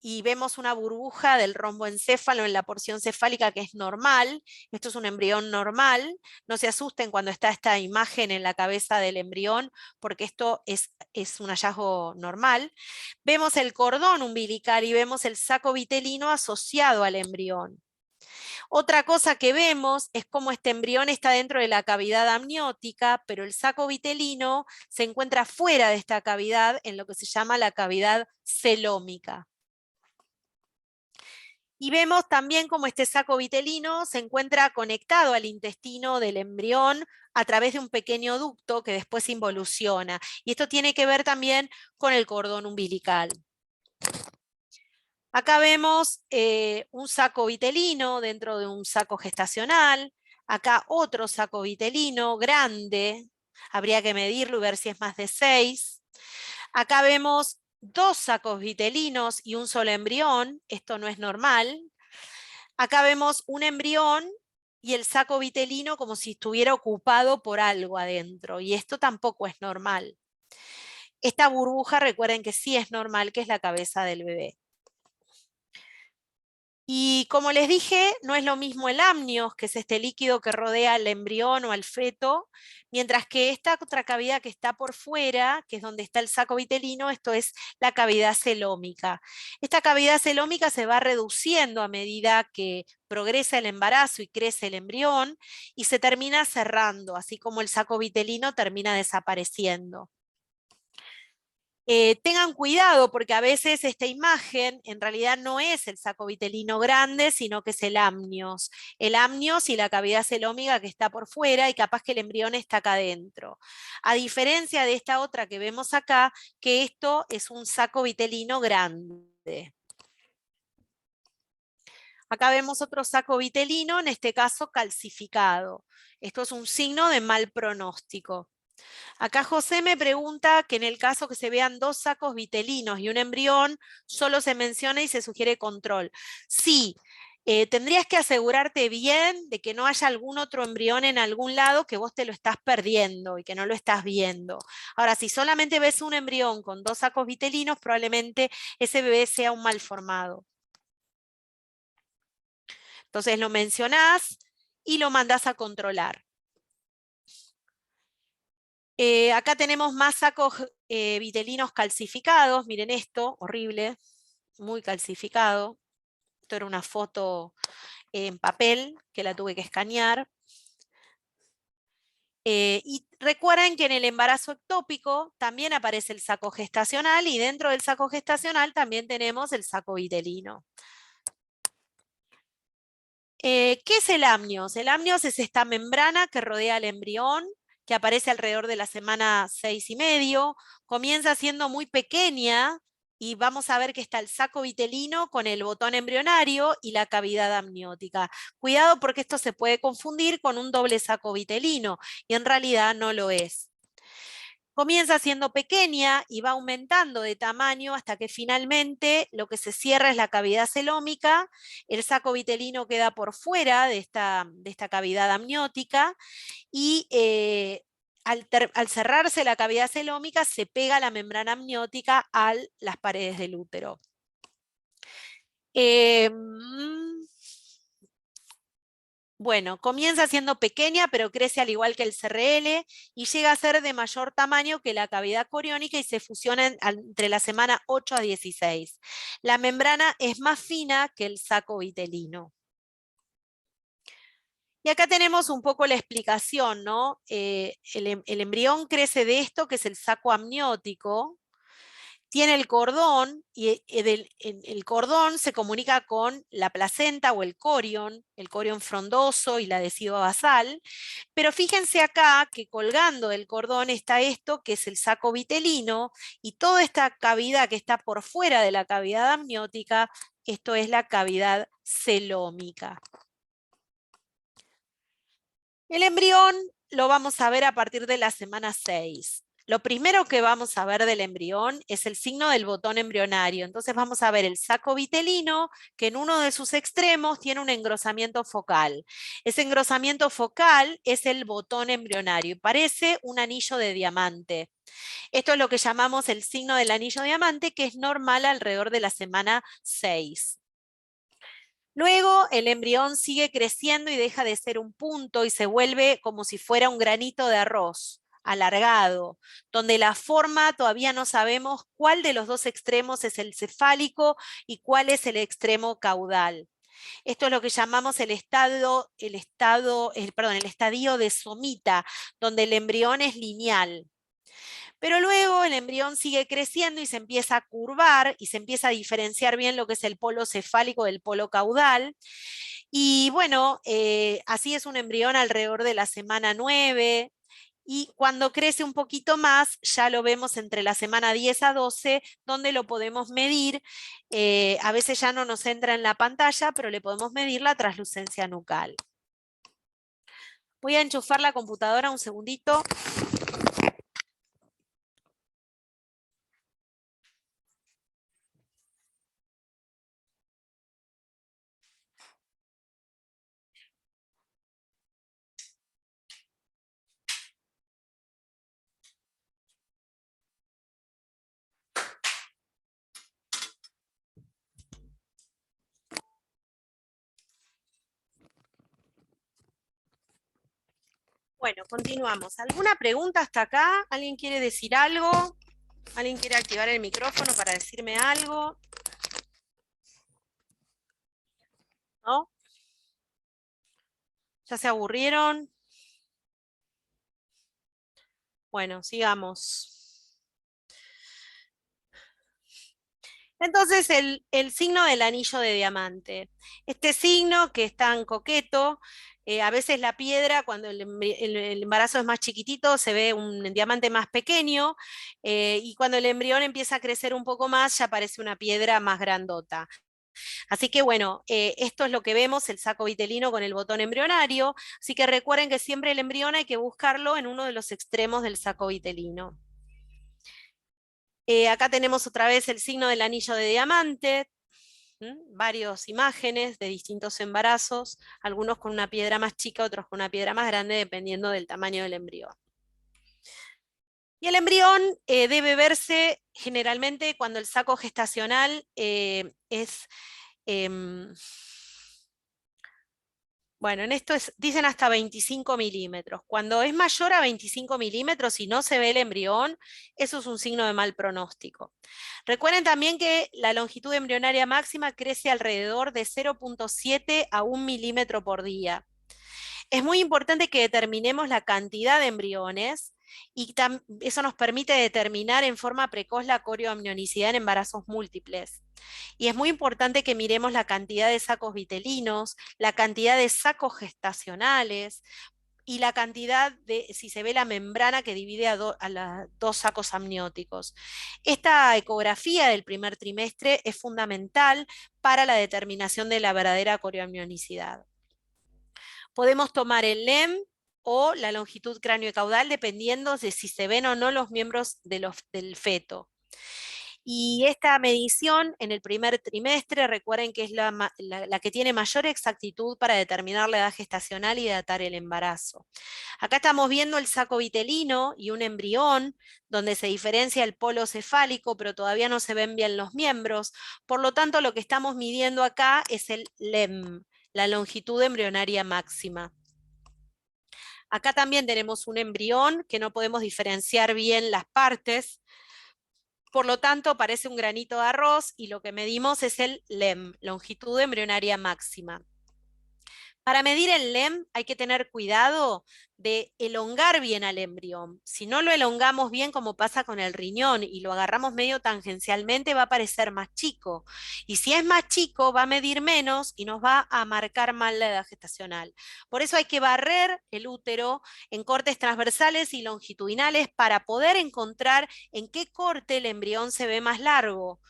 y vemos una burbuja del romboencéfalo en la porción cefálica que es normal. Esto es un embrión normal. No se asusten cuando está esta imagen en la cabeza del embrión, porque esto es un hallazgo normal. Vemos el cordón umbilical y vemos el saco vitelino asociado al embrión. Otra cosa que vemos es cómo este embrión está dentro de la cavidad amniótica, pero el saco vitelino se encuentra fuera de esta cavidad en lo que se llama la cavidad celómica. Y vemos también cómo este saco vitelino se encuentra conectado al intestino del embrión a través de un pequeño ducto que después involuciona. Y esto tiene que ver también con el cordón umbilical. Acá vemos un saco vitelino dentro de un saco gestacional. Acá otro saco vitelino grande. Habría que medirlo y ver si es más de 6. Acá vemos 2 sacos vitelinos y un solo embrión. Esto no es normal. Acá vemos un embrión y el saco vitelino como si estuviera ocupado por algo adentro. Y esto tampoco es normal. Esta burbuja, recuerden que sí es normal, que es la cabeza del bebé. Y como les dije, no es lo mismo el amnios, que es este líquido que rodea al embrión o al feto, mientras que esta otra cavidad que está por fuera, que es donde está el saco vitelino, esto es la cavidad celómica. Esta cavidad celómica se va reduciendo a medida que progresa el embarazo y crece el embrión, y se termina cerrando, así como el saco vitelino termina desapareciendo. Tengan cuidado porque a veces esta imagen en realidad no es el saco vitelino grande, sino que es el amnios. El amnios y la cavidad celómica que está por fuera y capaz que el embrión está acá adentro. A diferencia de esta otra que vemos acá, que esto es un saco vitelino grande. Acá vemos otro saco vitelino, en este caso calcificado. Esto es un signo de mal pronóstico. Acá José me pregunta que en el caso que se vean 2 sacos vitelinos y un embrión, solo se menciona y se sugiere control. Sí, tendrías que asegurarte bien de que no haya algún otro embrión en algún lado que vos te lo estás perdiendo y que no lo estás viendo. Ahora, si solamente ves un embrión con 2 sacos vitelinos, probablemente ese bebé sea un mal formado. Entonces lo mencionás y lo mandás a controlar. Acá tenemos más sacos vitelinos calcificados. Miren esto, horrible, muy calcificado. Esto era una foto en papel que la tuve que escanear. Y recuerden que en el embarazo ectópico también aparece el saco gestacional y dentro del saco gestacional también tenemos el saco vitelino. ¿Qué es el amnios? El amnios es esta membrana que rodea al embrión, que aparece alrededor de la semana 6,5, comienza siendo muy pequeña y vamos a ver que está el saco vitelino con el botón embrionario y la cavidad amniótica. Cuidado porque esto se puede confundir con un doble saco vitelino y en realidad no lo es. Comienza siendo pequeña y va aumentando de tamaño hasta que finalmente lo que se cierra es la cavidad celómica, el saco vitelino queda por fuera de esta cavidad amniótica y al cerrarse la cavidad celómica se pega la membrana amniótica a las paredes del útero. Bueno, comienza siendo pequeña, pero crece al igual que el CRL y llega a ser de mayor tamaño que la cavidad coriónica y se fusiona entre la semana 8 a 16. La membrana es más fina que el saco vitelino. Y acá tenemos un poco la explicación, ¿no? El embrión crece de esto, que es el saco amniótico, tiene el cordón y el cordón se comunica con la placenta o el corión frondoso y la decidua basal, pero fíjense acá que colgando del cordón está esto que es el saco vitelino y toda esta cavidad que está por fuera de la cavidad amniótica, esto es la cavidad celómica. El embrión lo vamos a ver a partir de la semana 6. Lo primero que vamos a ver del embrión es el signo del botón embrionario. Entonces vamos a ver el saco vitelino, que en uno de sus extremos tiene un engrosamiento focal. Ese engrosamiento focal es el botón embrionario y parece un anillo de diamante. Esto es lo que llamamos el signo del anillo de diamante, que es normal alrededor de la semana 6. Luego el embrión sigue creciendo y deja de ser un punto y se vuelve como si fuera un granito de arroz, alargado, donde la forma todavía no sabemos cuál de los dos extremos es el cefálico y cuál es el extremo caudal. Esto es lo que llamamos el estadio de somita, donde el embrión es lineal. Pero luego el embrión sigue creciendo y se empieza a curvar y se empieza a diferenciar bien lo que es el polo cefálico del polo caudal. Y bueno, así es un embrión alrededor de la semana 9. Y cuando crece un poquito más, ya lo vemos entre la semana 10 a 12, donde lo podemos medir. A veces ya no nos entra en la pantalla, pero le podemos medir la translucencia nucal. Voy a enchufar la computadora un segundito. Bueno, continuamos. ¿Alguna pregunta hasta acá? ¿Alguien quiere decir algo? ¿Alguien quiere activar el micrófono para decirme algo? ¿No? ¿Ya se aburrieron? Bueno, sigamos. Entonces, el signo del anillo de diamante. Este signo que es tan coqueto, a veces la piedra, cuando el embarazo es más chiquitito, se ve un diamante más pequeño, y cuando el embrión empieza a crecer un poco más, ya aparece una piedra más grandota. Así que bueno, esto es lo que vemos, el saco vitelino con el botón embrionario, así que recuerden que siempre el embrión hay que buscarlo en uno de los extremos del saco vitelino. Acá tenemos otra vez el signo del anillo de diamante, varias imágenes de distintos embarazos, algunos con una piedra más chica, otros con una piedra más grande, dependiendo del tamaño del embrión. Y el embrión debe verse generalmente cuando el saco gestacional es... Bueno, en esto dicen hasta 25 milímetros. Cuando es mayor a 25 milímetros y no se ve el embrión, eso es un signo de mal pronóstico. Recuerden también que la longitud embrionaria máxima crece alrededor de 0,7 a 1 milímetro por día. Es muy importante que determinemos la cantidad de embriones y eso nos permite determinar en forma precoz la corioamnionicidad en embarazos múltiples. Y es muy importante que miremos la cantidad de sacos vitelinos, la cantidad de sacos gestacionales y la cantidad de, si se ve la membrana que divide a los dos sacos amnióticos. Esta ecografía del primer trimestre es fundamental para la determinación de la verdadera corioamnionicidad. Podemos tomar el LEM o la longitud craneocaudal dependiendo de si se ven o no los miembros del feto. Y esta medición en el primer trimestre, recuerden que es la que tiene mayor exactitud para determinar la edad gestacional y datar el embarazo. Acá estamos viendo el saco vitelino y un embrión, donde se diferencia el polo cefálico, pero todavía no se ven bien los miembros. Por lo tanto, lo que estamos midiendo acá es el LEM, la longitud embrionaria máxima. Acá también tenemos un embrión que no podemos diferenciar bien las partes, por lo tanto parece un granito de arroz y lo que medimos es el LEM, longitud embrionaria máxima. Para medir el LEM hay que tener cuidado de elongar bien al embrión. Si no lo elongamos bien, como pasa con el riñón, y lo agarramos medio tangencialmente, va a parecer más chico. Y si es más chico, va a medir menos y nos va a marcar mal la edad gestacional. Por eso hay que barrer el útero en cortes transversales y longitudinales para poder encontrar en qué corte el embrión se ve más largo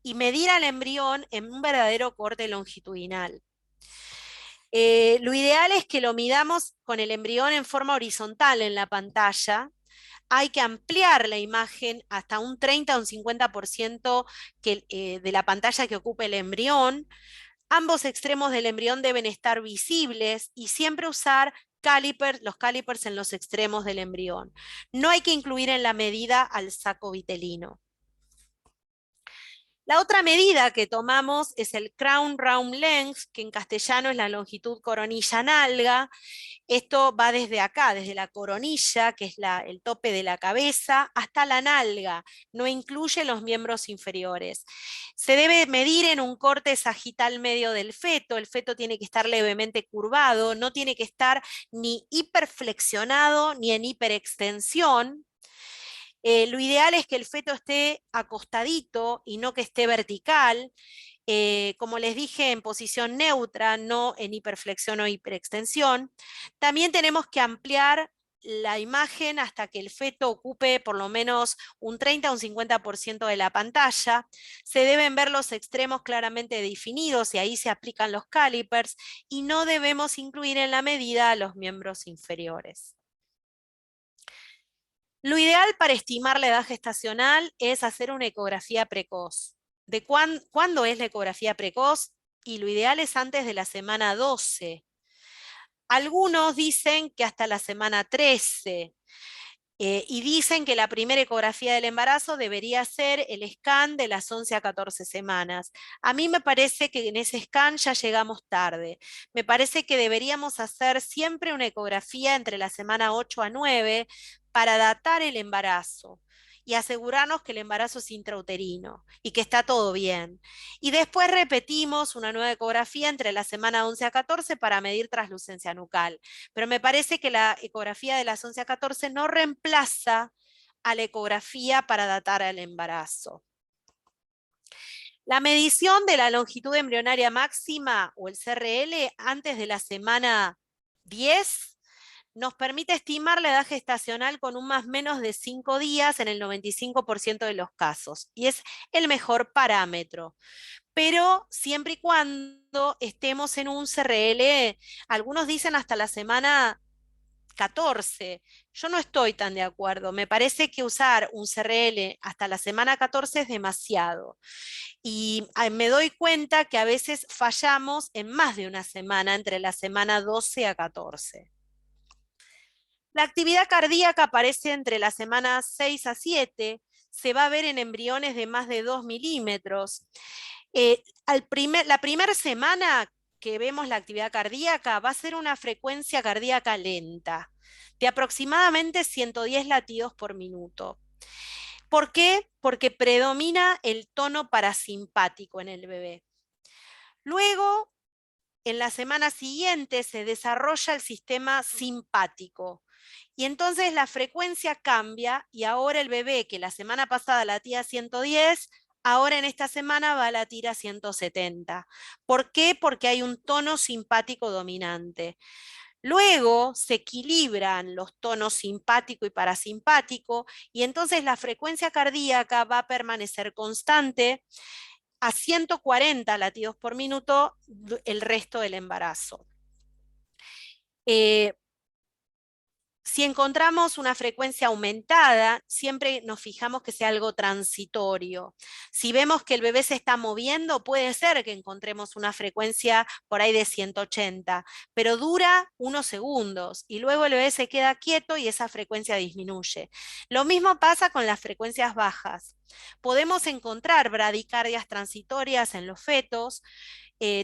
y medir al embrión en un verdadero corte longitudinal. Lo ideal es que lo midamos con el embrión en forma horizontal en la pantalla. Hay que ampliar la imagen hasta un 30 o un 50% de la pantalla que ocupe el embrión. Ambos extremos del embrión deben estar visibles y siempre usar los calipers en los extremos del embrión. No hay que incluir en la medida al saco vitelino. La otra medida que tomamos es el crown round length, que en castellano es la longitud coronilla-nalga. Esto va desde acá, desde la coronilla, que es el tope de la cabeza, hasta la nalga, no incluye los miembros inferiores. Se debe medir en un corte sagital medio del feto, el feto tiene que estar levemente curvado, no tiene que estar ni hiperflexionado ni en hiperextensión. Lo ideal es que el feto esté acostadito y no que esté vertical. Como les dije, en posición neutra, no en hiperflexión o hiperextensión. También tenemos que ampliar la imagen hasta que el feto ocupe por lo menos un 30 o un 50% de la pantalla. Se deben ver los extremos claramente definidos y ahí se aplican los calipers y no debemos incluir en la medida a los miembros inferiores. Lo ideal para estimar la edad gestacional es hacer una ecografía precoz. ¿De cuándo es la ecografía precoz? Y lo ideal es antes de la semana 12. Algunos dicen que hasta la semana 13. Y dicen que la primera ecografía del embarazo debería ser el scan de las 11 a 14 semanas. A mí me parece que en ese scan ya llegamos tarde. Me parece que deberíamos hacer siempre una ecografía entre la semana 8 a 9 para datar el embarazo y asegurarnos que el embarazo es intrauterino y que está todo bien. Y después repetimos una nueva ecografía entre la semana 11 a 14 para medir translucencia nucal. Pero me parece que la ecografía de las 11 a 14 no reemplaza a la ecografía para datar el embarazo. La medición de la longitud embrionaria máxima o el CRL antes de la semana 10 nos permite estimar la edad gestacional con un más o menos de 5 días en el 95% de los casos, y es el mejor parámetro. Pero siempre y cuando estemos en un CRL, algunos dicen hasta la semana 14. Yo no estoy tan de acuerdo. Me parece que usar un CRL hasta la semana 14 es demasiado. Y me doy cuenta que a veces fallamos en más de una semana, entre la semana 12 a 14. La actividad cardíaca aparece entre las semanas 6 a 7, se va a ver en embriones de más de 2 milímetros. La primera semana que vemos la actividad cardíaca va a ser una frecuencia cardíaca lenta, de aproximadamente 110 latidos por minuto. ¿Por qué? Porque predomina el tono parasimpático en el bebé. Luego, en la semana siguiente, se desarrolla el sistema simpático. Y entonces la frecuencia cambia y ahora el bebé que la semana pasada latía a 110, ahora en esta semana va a latir a 170. ¿Por qué? Porque hay un tono simpático dominante. Luego se equilibran los tonos simpático y parasimpático y entonces la frecuencia cardíaca va a permanecer constante a 140 latidos por minuto el resto del embarazo. Si encontramos una frecuencia aumentada, siempre nos fijamos que sea algo transitorio. Si vemos que el bebé se está moviendo, puede ser que encontremos una frecuencia por ahí de 180, pero dura unos segundos y luego el bebé se queda quieto y esa frecuencia disminuye. Lo mismo pasa con las frecuencias bajas. Podemos encontrar bradicardias transitorias en los fetos,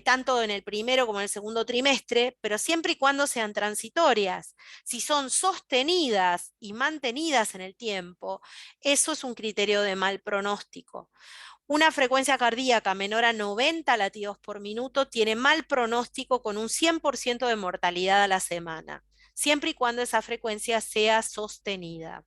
tanto en el primero como en el segundo trimestre, pero siempre y cuando sean transitorias. Si son sostenidas y mantenidas en el tiempo, eso es un criterio de mal pronóstico. Una frecuencia cardíaca menor a 90 latidos por minuto tiene mal pronóstico con un 100% de mortalidad a la semana, siempre y cuando esa frecuencia sea sostenida.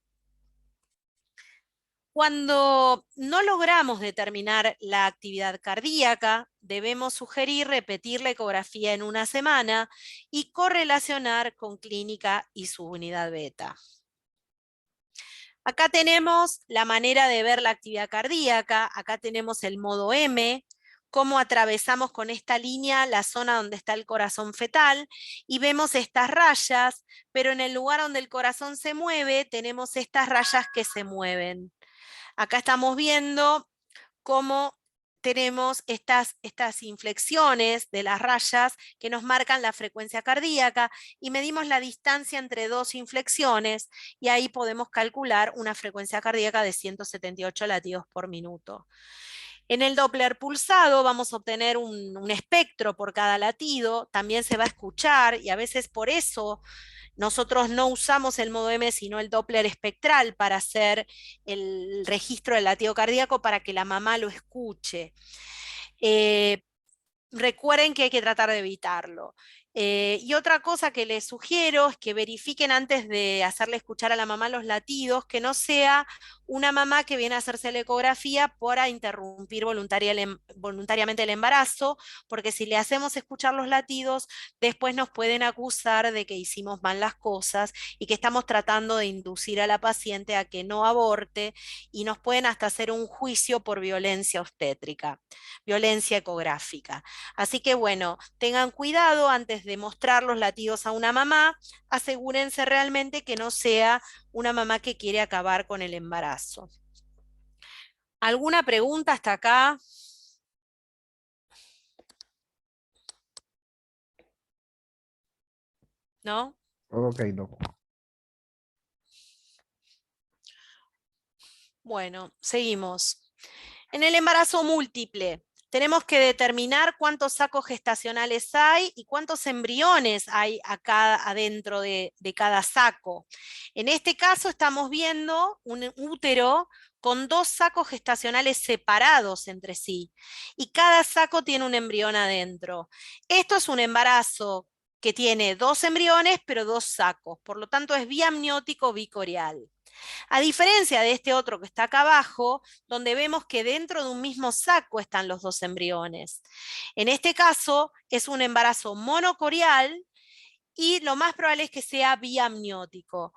Cuando no logramos determinar la actividad cardíaca, debemos sugerir repetir la ecografía en una semana y correlacionar con clínica y subunidad beta. Acá tenemos la manera de ver la actividad cardíaca, acá tenemos el modo M, cómo atravesamos con esta línea la zona donde está el corazón fetal y vemos estas rayas, pero en el lugar donde el corazón se mueve tenemos estas rayas que se mueven. Acá estamos viendo cómo tenemos estas inflexiones de las rayas que nos marcan la frecuencia cardíaca y medimos la distancia entre dos inflexiones y ahí podemos calcular una frecuencia cardíaca de 178 latidos por minuto. En el Doppler pulsado vamos a obtener un espectro por cada latido, también se va a escuchar y a veces por eso nosotros no usamos el modo M, sino el Doppler espectral para hacer el registro del latido cardíaco para que la mamá lo escuche. Recuerden que hay que tratar de evitarlo. Y otra cosa que les sugiero es que verifiquen antes de hacerle escuchar a la mamá los latidos, que no sea una mamá que viene a hacerse la ecografía para interrumpir voluntariamente el embarazo, porque si le hacemos escuchar los latidos, después nos pueden acusar de que hicimos mal las cosas y que estamos tratando de inducir a la paciente a que no aborte y nos pueden hasta hacer un juicio por violencia obstétrica, violencia ecográfica. Así que bueno, tengan cuidado antes de mostrar los latidos a una mamá, asegúrense realmente que no sea una mamá que quiere acabar con el embarazo. ¿Alguna pregunta hasta acá? ¿No? Ok, doc. Bueno, seguimos. En el embarazo múltiple, tenemos que determinar cuántos sacos gestacionales hay y cuántos embriones hay acá adentro de cada saco. En este caso estamos viendo un útero con dos sacos gestacionales separados entre sí y cada saco tiene un embrión adentro. Esto es un embarazo que tiene dos embriones pero dos sacos, por lo tanto es biamniótico bicorial. A diferencia de este otro que está acá abajo, donde vemos que dentro de un mismo saco están los dos embriones. En este caso es un embarazo monocorial y lo más probable es que sea biamniótico.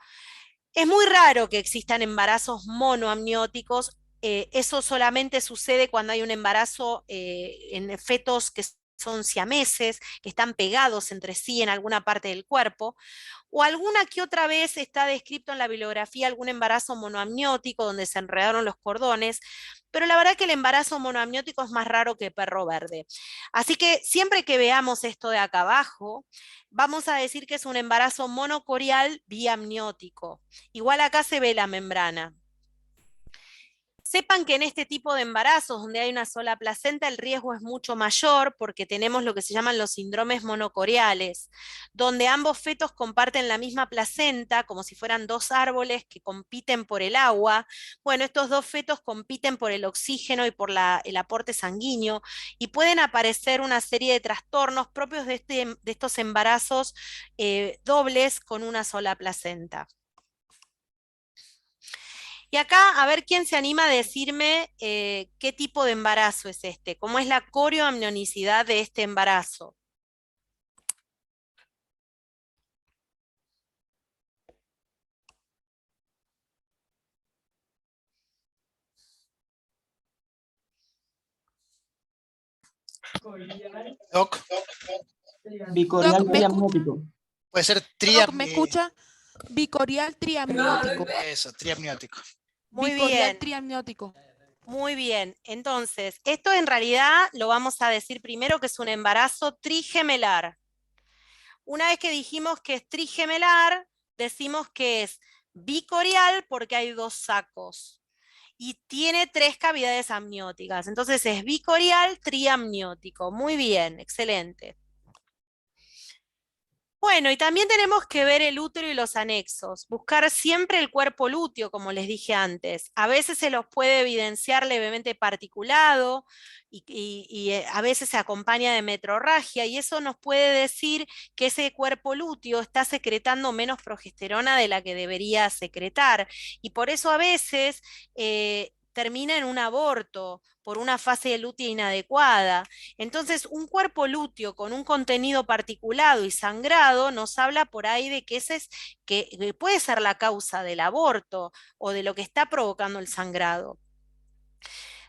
Es muy raro que existan embarazos monoamnióticos. Eso solamente sucede cuando hay un embarazo en fetos que son siameses, que están pegados entre sí en alguna parte del cuerpo, o alguna que otra vez está descrito en la bibliografía algún embarazo monoamniótico donde se enredaron los cordones, pero la verdad que el embarazo monoamniótico es más raro que perro verde. Así que siempre que veamos esto de acá abajo, vamos a decir que es un embarazo monocorial biamniótico. Igual acá se ve la membrana. Sepan que en este tipo de embarazos, donde hay una sola placenta, el riesgo es mucho mayor porque tenemos lo que se llaman los síndromes monocoriales, donde ambos fetos comparten la misma placenta, como si fueran dos árboles que compiten por el agua. Bueno, estos dos fetos compiten por el oxígeno y por el aporte sanguíneo, y pueden aparecer una serie de trastornos propios de estos embarazos dobles con una sola placenta. Y acá, a ver quién se anima a decirme qué tipo de embarazo es este, cómo es la corioamnionicidad de este embarazo. Doc, Bicorial Doc, ¿me escucha? triamniótico. puede ser Doc, ¿me escucha? Bicorial triamniótico. Eso, triamniótico. Muy Bicorial bien, triamniótico. muy bien. Entonces, esto en realidad lo vamos a decir primero que es un embarazo trigemelar. Una vez que dijimos que es trigemelar, decimos que es bicorial porque hay dos sacos y tiene 3 cavidades amnióticas. Entonces es bicorial triamniótico. Muy bien, excelente. Bueno, y también tenemos que ver el útero y los anexos, buscar siempre el cuerpo lúteo, como les dije antes. A veces se los puede evidenciar levemente particulado y a veces se acompaña de metrorragia, y eso nos puede decir que ese cuerpo lúteo está secretando menos progesterona de la que debería secretar, y por eso a veces termina en un aborto por una fase lútea inadecuada. Entonces, un cuerpo lúteo con un contenido particulado y sangrado nos habla por ahí de que que puede ser la causa del aborto o de lo que está provocando el sangrado.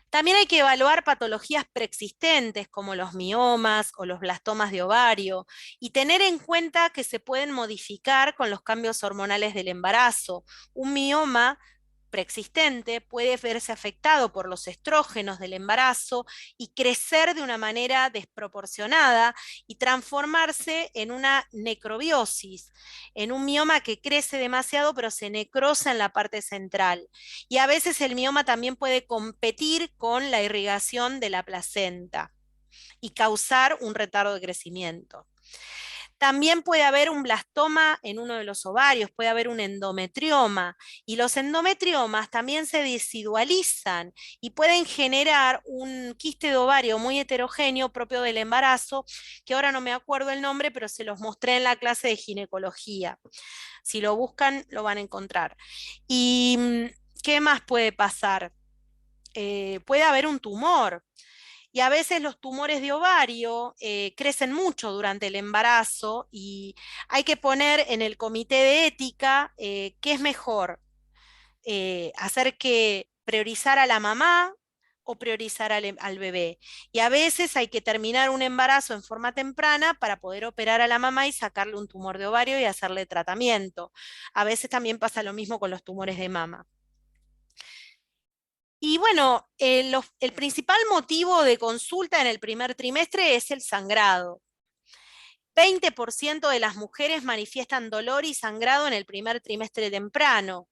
También hay que evaluar patologías preexistentes como los miomas o los blastomas de ovario y tener en cuenta que se pueden modificar con los cambios hormonales del embarazo. Un mioma preexistente puede verse afectado por los estrógenos del embarazo y crecer de una manera desproporcionada y transformarse en una necrobiosis, en un mioma que crece demasiado pero se necrosa en la parte central. Y a veces el mioma también puede competir con la irrigación de la placenta y causar un retardo de crecimiento. También puede haber un blastoma en uno de los ovarios, puede haber un endometrioma, y los endometriomas también se desidualizan y pueden generar un quiste de ovario muy heterogéneo propio del embarazo, que ahora no me acuerdo el nombre, pero se los mostré en la clase de ginecología. Si lo buscan, lo van a encontrar. ¿Y qué más puede pasar? Puede haber un tumor. Y a veces los tumores de ovario crecen mucho durante el embarazo y hay que poner en el comité de ética qué es mejor, hacer que priorizar a la mamá o priorizar al bebé. Y a veces hay que terminar un embarazo en forma temprana para poder operar a la mamá y sacarle un tumor de ovario y hacerle tratamiento. A veces también pasa lo mismo con los tumores de mama. Y bueno, el principal motivo de consulta en el primer trimestre es el sangrado. 20% de las mujeres manifiestan dolor y sangrado en el primer trimestre temprano.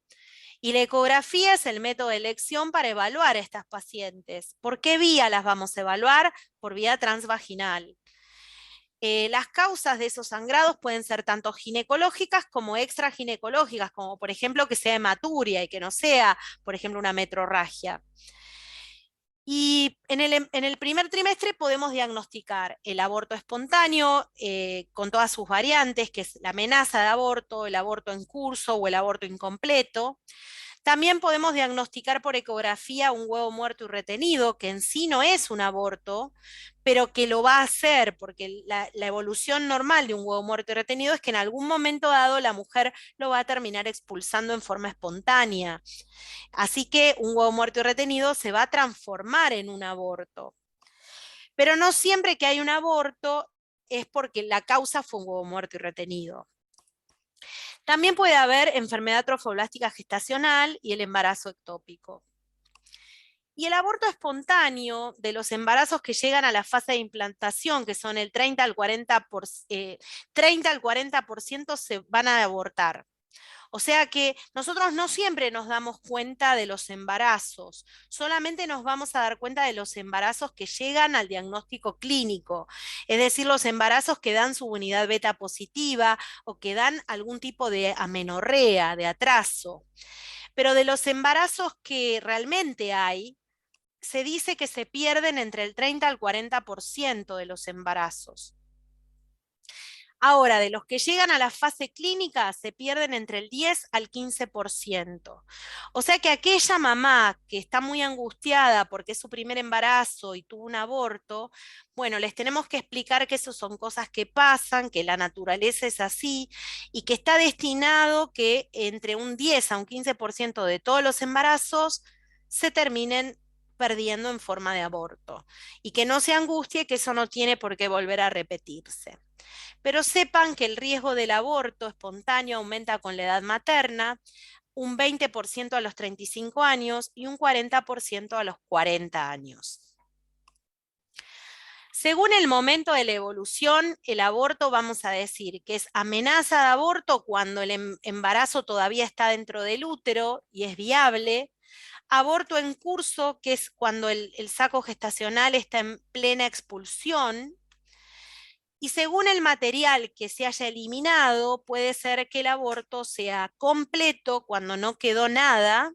Y la ecografía es el método de elección para evaluar a estas pacientes. ¿Por qué vía las vamos a evaluar? Por vía transvaginal. Las causas de esos sangrados pueden ser tanto ginecológicas como extraginecológicas, como por ejemplo que sea hematuria y que no sea, por ejemplo, una metrorragia. Y en el primer trimestre podemos diagnosticar el aborto espontáneo con todas sus variantes, que es la amenaza de aborto, el aborto en curso o el aborto incompleto. También podemos diagnosticar por ecografía un huevo muerto y retenido, que en sí no es un aborto, pero que lo va a hacer, porque la evolución normal de un huevo muerto y retenido es que en algún momento dado la mujer lo va a terminar expulsando en forma espontánea. Así que un huevo muerto y retenido se va a transformar en un aborto. Pero no siempre que hay un aborto es porque la causa fue un huevo muerto y retenido. También puede haber enfermedad trofoblástica gestacional y el embarazo ectópico. Y el aborto espontáneo de los embarazos que llegan a la fase de implantación, que son el 30 al 40%, se van a abortar. O sea que nosotros no siempre nos damos cuenta de los embarazos, solamente nos vamos a dar cuenta de los embarazos que llegan al diagnóstico clínico, es decir, los embarazos que dan su unidad beta positiva o que dan algún tipo de amenorrea, de atraso. Pero de los embarazos que realmente hay, se dice que se pierden entre el 30 al 40% de los embarazos. Ahora, de los que llegan a la fase clínica, se pierden entre el 10 al 15%. O sea que aquella mamá que está muy angustiada porque es su primer embarazo y tuvo un aborto, bueno, les tenemos que explicar que eso son cosas que pasan, que la naturaleza es así y que está destinado que entre un 10 a un 15% de todos los embarazos se terminen perdiendo en forma de aborto. Y que no se angustie, que eso no tiene por qué volver a repetirse. Pero sepan que el riesgo del aborto espontáneo aumenta con la edad materna, un 20% a los 35 años y un 40% a los 40 años. Según el momento de la evolución, el aborto vamos a decir que es amenaza de aborto cuando el embarazo todavía está dentro del útero y es viable, aborto en curso, que es cuando el saco gestacional está en plena expulsión, y según el material que se haya eliminado, puede ser que el aborto sea completo cuando no quedó nada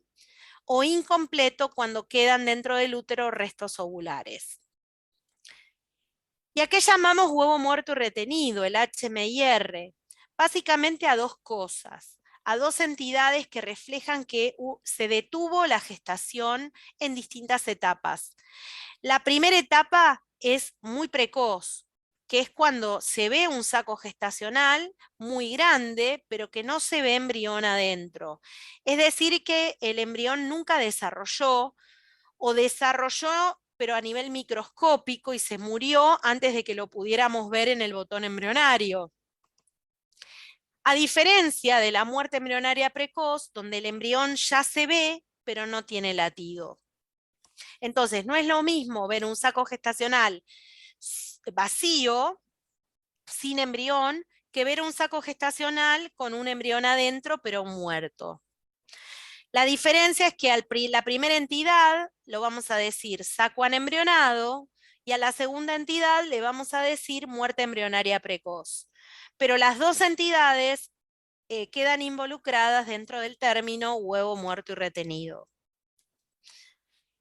o incompleto cuando quedan dentro del útero restos ovulares. ¿Y a qué llamamos huevo muerto y retenido, el HMIR? Básicamente a dos cosas, a dos entidades que reflejan que se detuvo la gestación en distintas etapas. La primera etapa es muy precoz, que es cuando se ve un saco gestacional muy grande, pero que no se ve embrión adentro. Es decir, que el embrión nunca desarrolló o desarrolló pero a nivel microscópico y se murió antes de que lo pudiéramos ver en el botón embrionario. A diferencia de la muerte embrionaria precoz, donde el embrión ya se ve, pero no tiene latido. Entonces, no es lo mismo ver un saco gestacional vacío, sin embrión, que ver un saco gestacional con un embrión adentro, pero muerto. La diferencia es que a la primera entidad lo vamos a decir saco anembrionado y a la segunda entidad le vamos a decir muerte embrionaria precoz. Pero las dos entidades quedan involucradas dentro del término huevo muerto y retenido.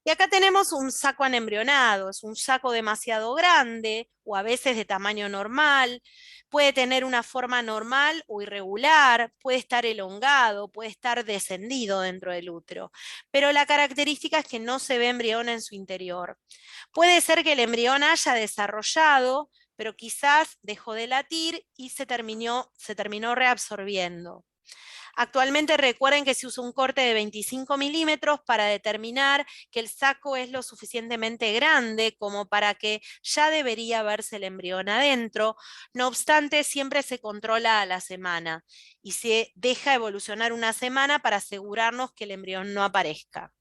Y acá tenemos un saco anembrionado, es un saco demasiado grande o a veces de tamaño normal, puede tener una forma normal o irregular, puede estar elongado, puede estar descendido dentro del útero, pero la característica es que no se ve embrión en su interior. Puede ser que el embrión haya desarrollado, pero quizás dejó de latir y se terminó reabsorbiendo. Actualmente recuerden que se usa un corte de 25 milímetros para determinar que el saco es lo suficientemente grande como para que ya debería verse el embrión adentro. No obstante, siempre se controla a la semana y se deja evolucionar una semana para asegurarnos que el embrión no aparezca.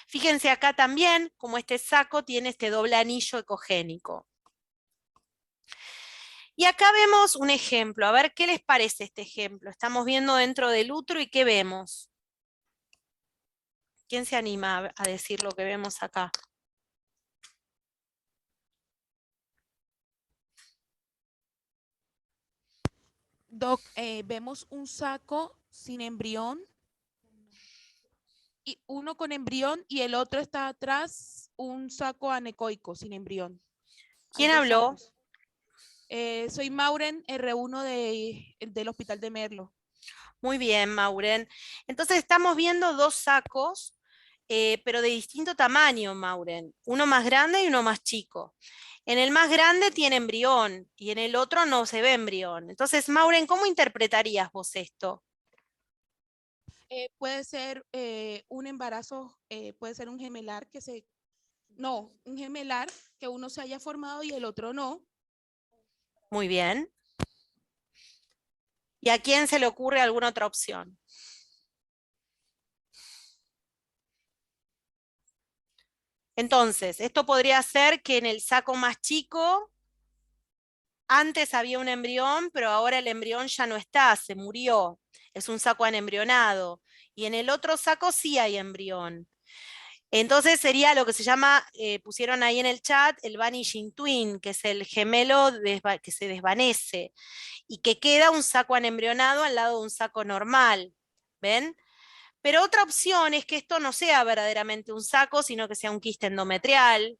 Fíjense acá también cómo este saco tiene este doble anillo ecogénico. Y acá vemos un ejemplo, a ver qué les parece este ejemplo. Estamos viendo dentro del útero y ¿qué vemos? ¿Quién se anima a decir lo que vemos acá? Doc, vemos un saco sin embrión, y uno con embrión y el otro está atrás, un saco anecoico sin embrión. ¿Quién habló? Soy Mauren, R1 del Hospital de Merlo. Muy bien, Mauren. Entonces estamos viendo dos sacos, pero de distinto tamaño, Mauren. Uno más grande y uno más chico. En el más grande tiene embrión y en el otro no se ve embrión. Entonces, Mauren, ¿cómo interpretarías vos esto? Puede ser un embarazo, puede ser un gemelar un gemelar que uno se haya formado y el otro no. Muy bien. ¿Y a quién se le ocurre alguna otra opción? Entonces, esto podría ser que en el saco más chico antes había un embrión, pero ahora el embrión ya no está, se murió. es un saco anembrionado, y en el otro saco sí hay embrión. Entonces sería lo que se llama, pusieron ahí en el chat, el vanishing twin, que es el gemelo que se desvanece, y que queda un saco anembrionado al lado de un saco normal, ¿ven? Pero otra opción es que esto no sea verdaderamente un saco, sino que sea un quiste endometrial,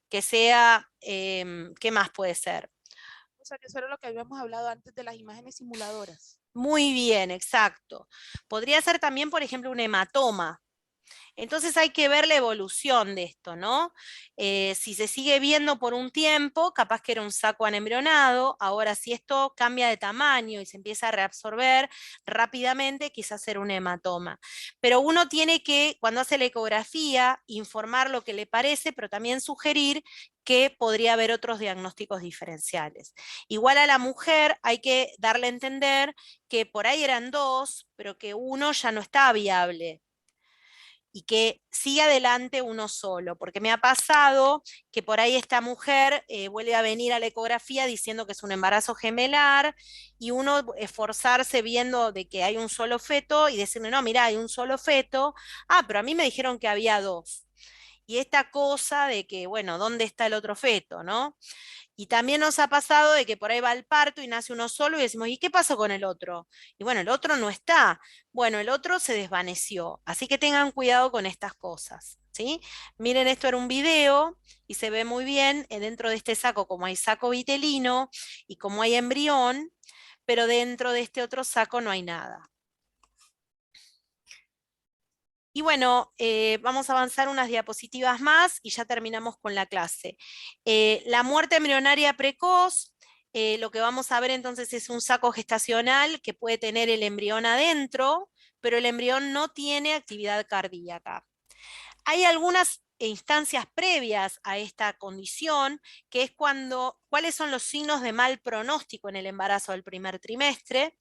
que sea, ¿qué más puede ser? O sea, que eso era lo que habíamos hablado antes de las imágenes simuladoras. Muy bien, exacto. Podría ser también, por ejemplo, un hematoma. Entonces hay que ver la evolución de esto, ¿no? Si se sigue viendo por un tiempo, capaz que era un saco anembrionado, ahora si esto cambia de tamaño y se empieza a reabsorber rápidamente, quizás ser un hematoma. Pero uno tiene que, cuando hace la ecografía, informar lo que le parece, pero también sugerir que podría haber otros diagnósticos diferenciales. Igual a la mujer hay que darle a entender que por ahí eran dos, pero que uno ya no está viable y que sigue adelante uno solo, porque me ha pasado que por ahí esta mujer vuelve a venir a la ecografía diciendo que es un embarazo gemelar, y uno esforzarse viendo de que hay un solo feto y decirle, no, mira, hay un solo feto, pero a mí me dijeron que había dos. Y esta cosa de que, bueno, ¿dónde está el otro feto, no? Y también nos ha pasado de que por ahí va al parto y nace uno solo y decimos, ¿y qué pasó con el otro? Y bueno, el otro no está. Bueno, el otro se desvaneció. Así que tengan cuidado con estas cosas, ¿sí? Miren, esto era un video y se ve muy bien dentro de este saco, como hay saco vitelino y como hay embrión, pero dentro de este otro saco no hay nada. Y bueno, vamos a avanzar unas diapositivas más y ya terminamos con la clase. La muerte embrionaria precoz, lo que vamos a ver entonces es un saco gestacional que puede tener el embrión adentro, pero el embrión no tiene actividad cardíaca. Hay algunas instancias previas a esta condición, que es cuáles son los signos de mal pronóstico en el embarazo del primer trimestre.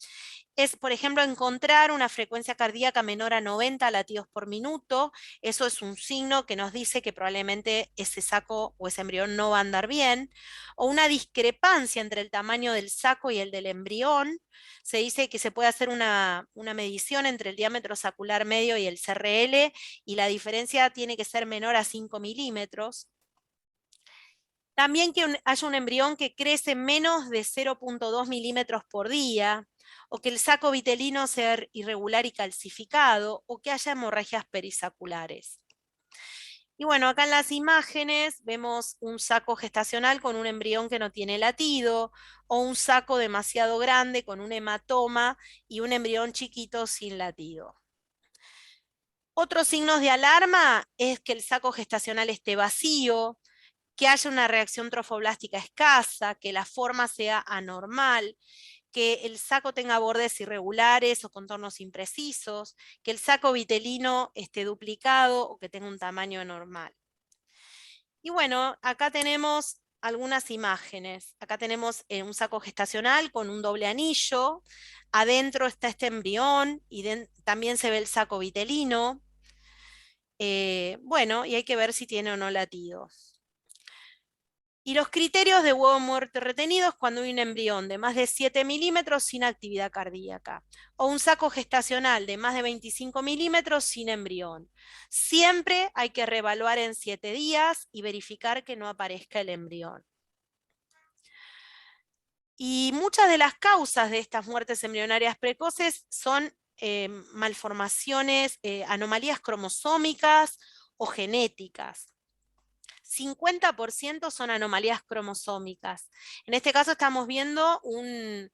Es, por ejemplo, encontrar una frecuencia cardíaca menor a 90 latidos por minuto. Eso es un signo que nos dice que probablemente ese saco o ese embrión no va a andar bien. O una discrepancia entre el tamaño del saco y el del embrión. Se dice que se puede hacer una medición entre el diámetro sacular medio y el CRL, y la diferencia tiene que ser menor a 5 milímetros. También que haya un embrión que crece menos de 0,2 milímetros por día, o que el saco vitelino sea irregular y calcificado, o que haya hemorragias perisaculares. Y bueno, acá en las imágenes vemos un saco gestacional con un embrión que no tiene latido, o un saco demasiado grande con un hematoma y un embrión chiquito sin latido. Otros signos de alarma es que el saco gestacional esté vacío, que haya una reacción trofoblástica escasa, que la forma sea anormal, que el saco tenga bordes irregulares o contornos imprecisos, que el saco vitelino esté duplicado o que tenga un tamaño anormal. Y bueno, acá tenemos algunas imágenes. Acá tenemos un saco gestacional con un doble anillo, adentro está este embrión y también se ve el saco vitelino. Bueno, y hay que ver si tiene o no latido. Y los criterios de huevo muerto retenido es cuando hay un embrión de más de 7 milímetros sin actividad cardíaca, o un saco gestacional de más de 25 milímetros sin embrión. Siempre hay que reevaluar en 7 días y verificar que no aparezca el embrión. Y muchas de las causas de estas muertes embrionarias precoces son malformaciones, anomalías cromosómicas o genéticas. 50% son anomalías cromosómicas. En este caso estamos viendo un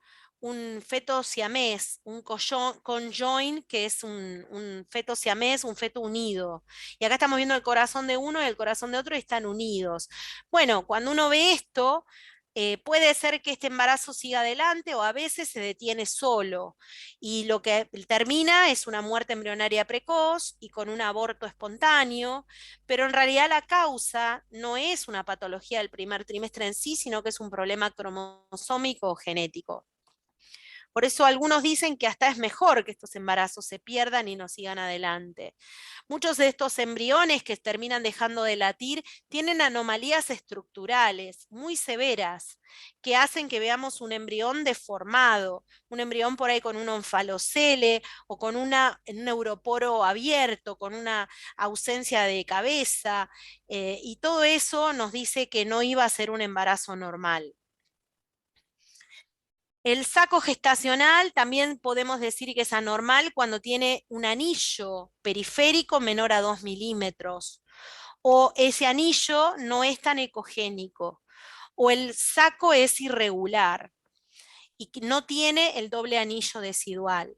feto siamés, un conjoin, que es un feto siamés, un feto unido. Y acá estamos viendo el corazón de uno y el corazón de otro y están unidos. Bueno, cuando uno ve esto, puede ser que este embarazo siga adelante o a veces se detiene solo. Y lo que termina es una muerte embrionaria precoz y con un aborto espontáneo, pero en realidad la causa no es una patología del primer trimestre en sí, sino que es un problema cromosómico o genético. Por eso algunos dicen que hasta es mejor que estos embarazos se pierdan y no sigan adelante. Muchos de estos embriones que terminan dejando de latir tienen anomalías estructurales muy severas que hacen que veamos un embrión deformado, un embrión por ahí con un onfalocele o con un neuroporo abierto, con una ausencia de cabeza, y todo eso nos dice que no iba a ser un embarazo normal. El saco gestacional también podemos decir que es anormal cuando tiene un anillo periférico menor a 2 milímetros, o ese anillo no es tan ecogénico, o el saco es irregular y no tiene el doble anillo decidual.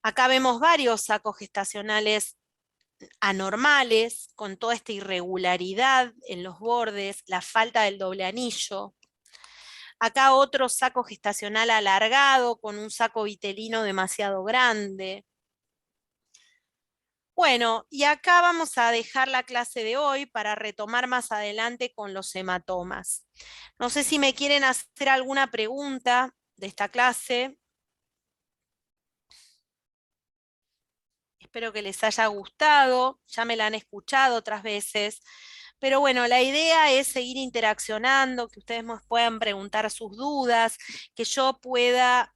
Acá vemos varios sacos gestacionales anormales, con toda esta irregularidad en los bordes, la falta del doble anillo. Acá otro saco gestacional alargado con un saco vitelino demasiado grande. Bueno, y acá vamos a dejar la clase de hoy para retomar más adelante con los hematomas. No sé si me quieren hacer alguna pregunta de esta clase. Espero que les haya gustado, ya me la han escuchado otras veces. Pero bueno, la idea es seguir interaccionando, que ustedes nos puedan preguntar sus dudas, que yo pueda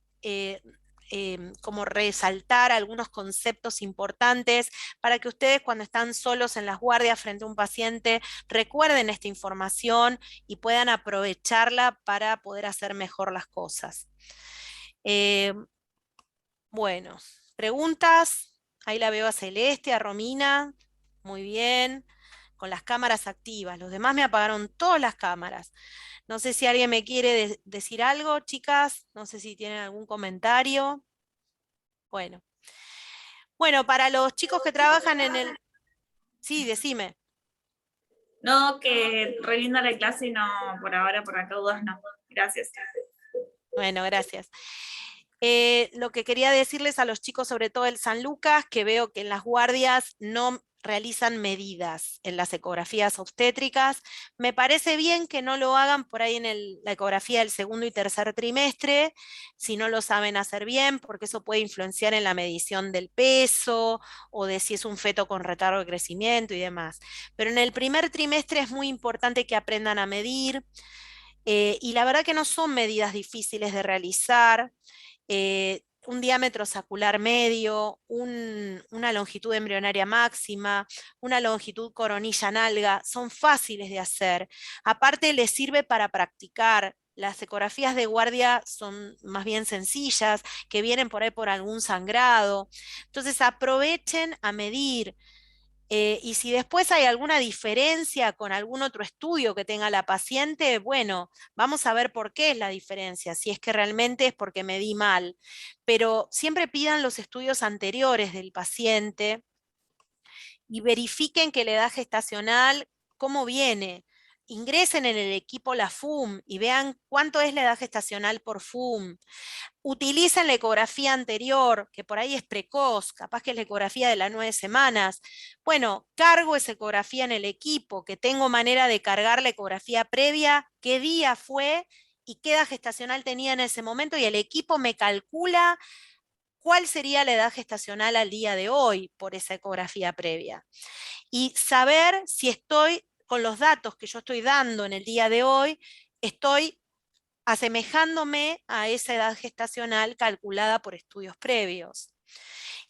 como resaltar algunos conceptos importantes para que ustedes cuando están solos en las guardias frente a un paciente recuerden esta información y puedan aprovecharla para poder hacer mejor las cosas. Bueno, preguntas. Ahí la veo a Celeste, a Romina. Muy bien. Con las cámaras activas. Los demás me apagaron todas las cámaras. No sé si alguien me quiere decir algo, chicas. No sé si tienen algún comentario. Bueno. Bueno, para los chicos que trabajan en el... Sí, decime. No, que re linda la clase y no, por ahora, por acá dudas no. Gracias. Bueno, gracias. Lo que quería decirles a los chicos, sobre todo el San Lucas, que veo que en las guardias no realizan medidas en las ecografías obstétricas. Me parece bien que no lo hagan por ahí en la ecografía del segundo y tercer trimestre, si no lo saben hacer bien, porque eso puede influenciar en la medición del peso o de si es un feto con retardo de crecimiento y demás. Pero en el primer trimestre es muy importante que aprendan a medir. Y la verdad que no son medidas difíciles de realizar. Un diámetro sacular medio, una longitud embrionaria máxima, una longitud coronilla nalga, son fáciles de hacer. Aparte les sirve para practicar. Las ecografías de guardia son más bien sencillas, que vienen por ahí por algún sangrado. Entonces aprovechen a medir. Y si después hay alguna diferencia con algún otro estudio que tenga la paciente, bueno, vamos a ver por qué es la diferencia, si es que realmente es porque medí mal. Pero siempre pidan los estudios anteriores del paciente y verifiquen que la edad gestacional, cómo viene. Ingresen en el equipo la FUM y vean cuánto es la edad gestacional por FUM. Utilicen la ecografía anterior, que por ahí es precoz, capaz que es la ecografía de las 9 semanas. Bueno, cargo esa ecografía en el equipo, que tengo manera de cargar la ecografía previa, qué día fue y qué edad gestacional tenía en ese momento, y el equipo me calcula cuál sería la edad gestacional al día de hoy por esa ecografía previa. Y saber si estoy, con los datos que yo estoy dando en el día de hoy, estoy asemejándome a esa edad gestacional calculada por estudios previos.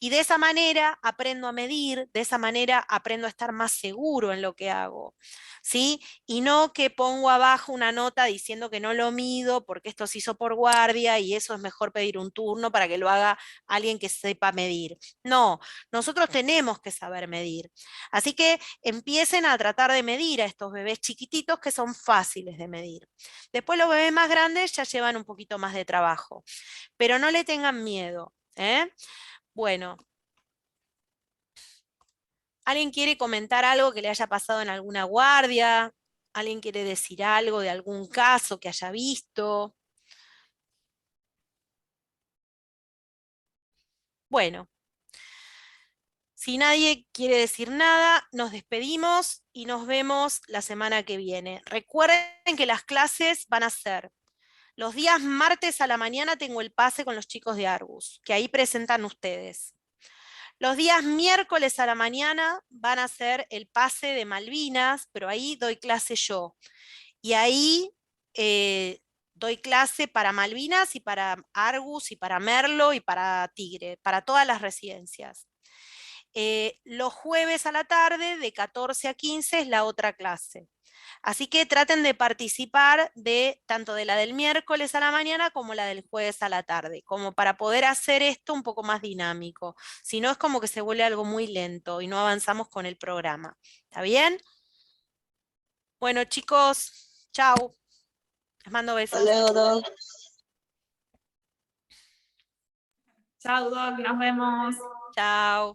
Y de esa manera aprendo a medir, de esa manera aprendo a estar más seguro en lo que hago, ¿sí? Y no que pongo abajo una nota diciendo que no lo mido porque esto se hizo por guardia y eso es mejor pedir un turno para que lo haga alguien que sepa medir. No, nosotros tenemos que saber medir. Así que empiecen a tratar de medir a estos bebés chiquititos que son fáciles de medir. Después los bebés más grandes ya llevan un poquito más de trabajo, pero no le tengan miedo, ¿eh? Bueno, ¿alguien quiere comentar algo que le haya pasado en alguna guardia? ¿Alguien quiere decir algo de algún caso que haya visto? Bueno, si nadie quiere decir nada, nos despedimos y nos vemos la semana que viene. Recuerden que las clases van a ser Los días martes a la mañana tengo el pase con los chicos de Argus, que ahí presentan ustedes. Los días miércoles a la mañana van a ser el pase de Malvinas, pero ahí doy clase yo. Y ahí doy clase para Malvinas y para Argus y para Merlo y para Tigre, para todas las residencias. Los jueves a la tarde, de 14 a 15, es la otra clase. Así que traten de participar tanto de la del miércoles a la mañana como la del jueves a la tarde, como para poder hacer esto un poco más dinámico. Si no, es como que se vuelve algo muy lento y no avanzamos con el programa. ¿Está bien? Bueno, chicos, chau. Les mando besos. Hasta luego, Doc. Chao, Doc, nos vemos. Chao.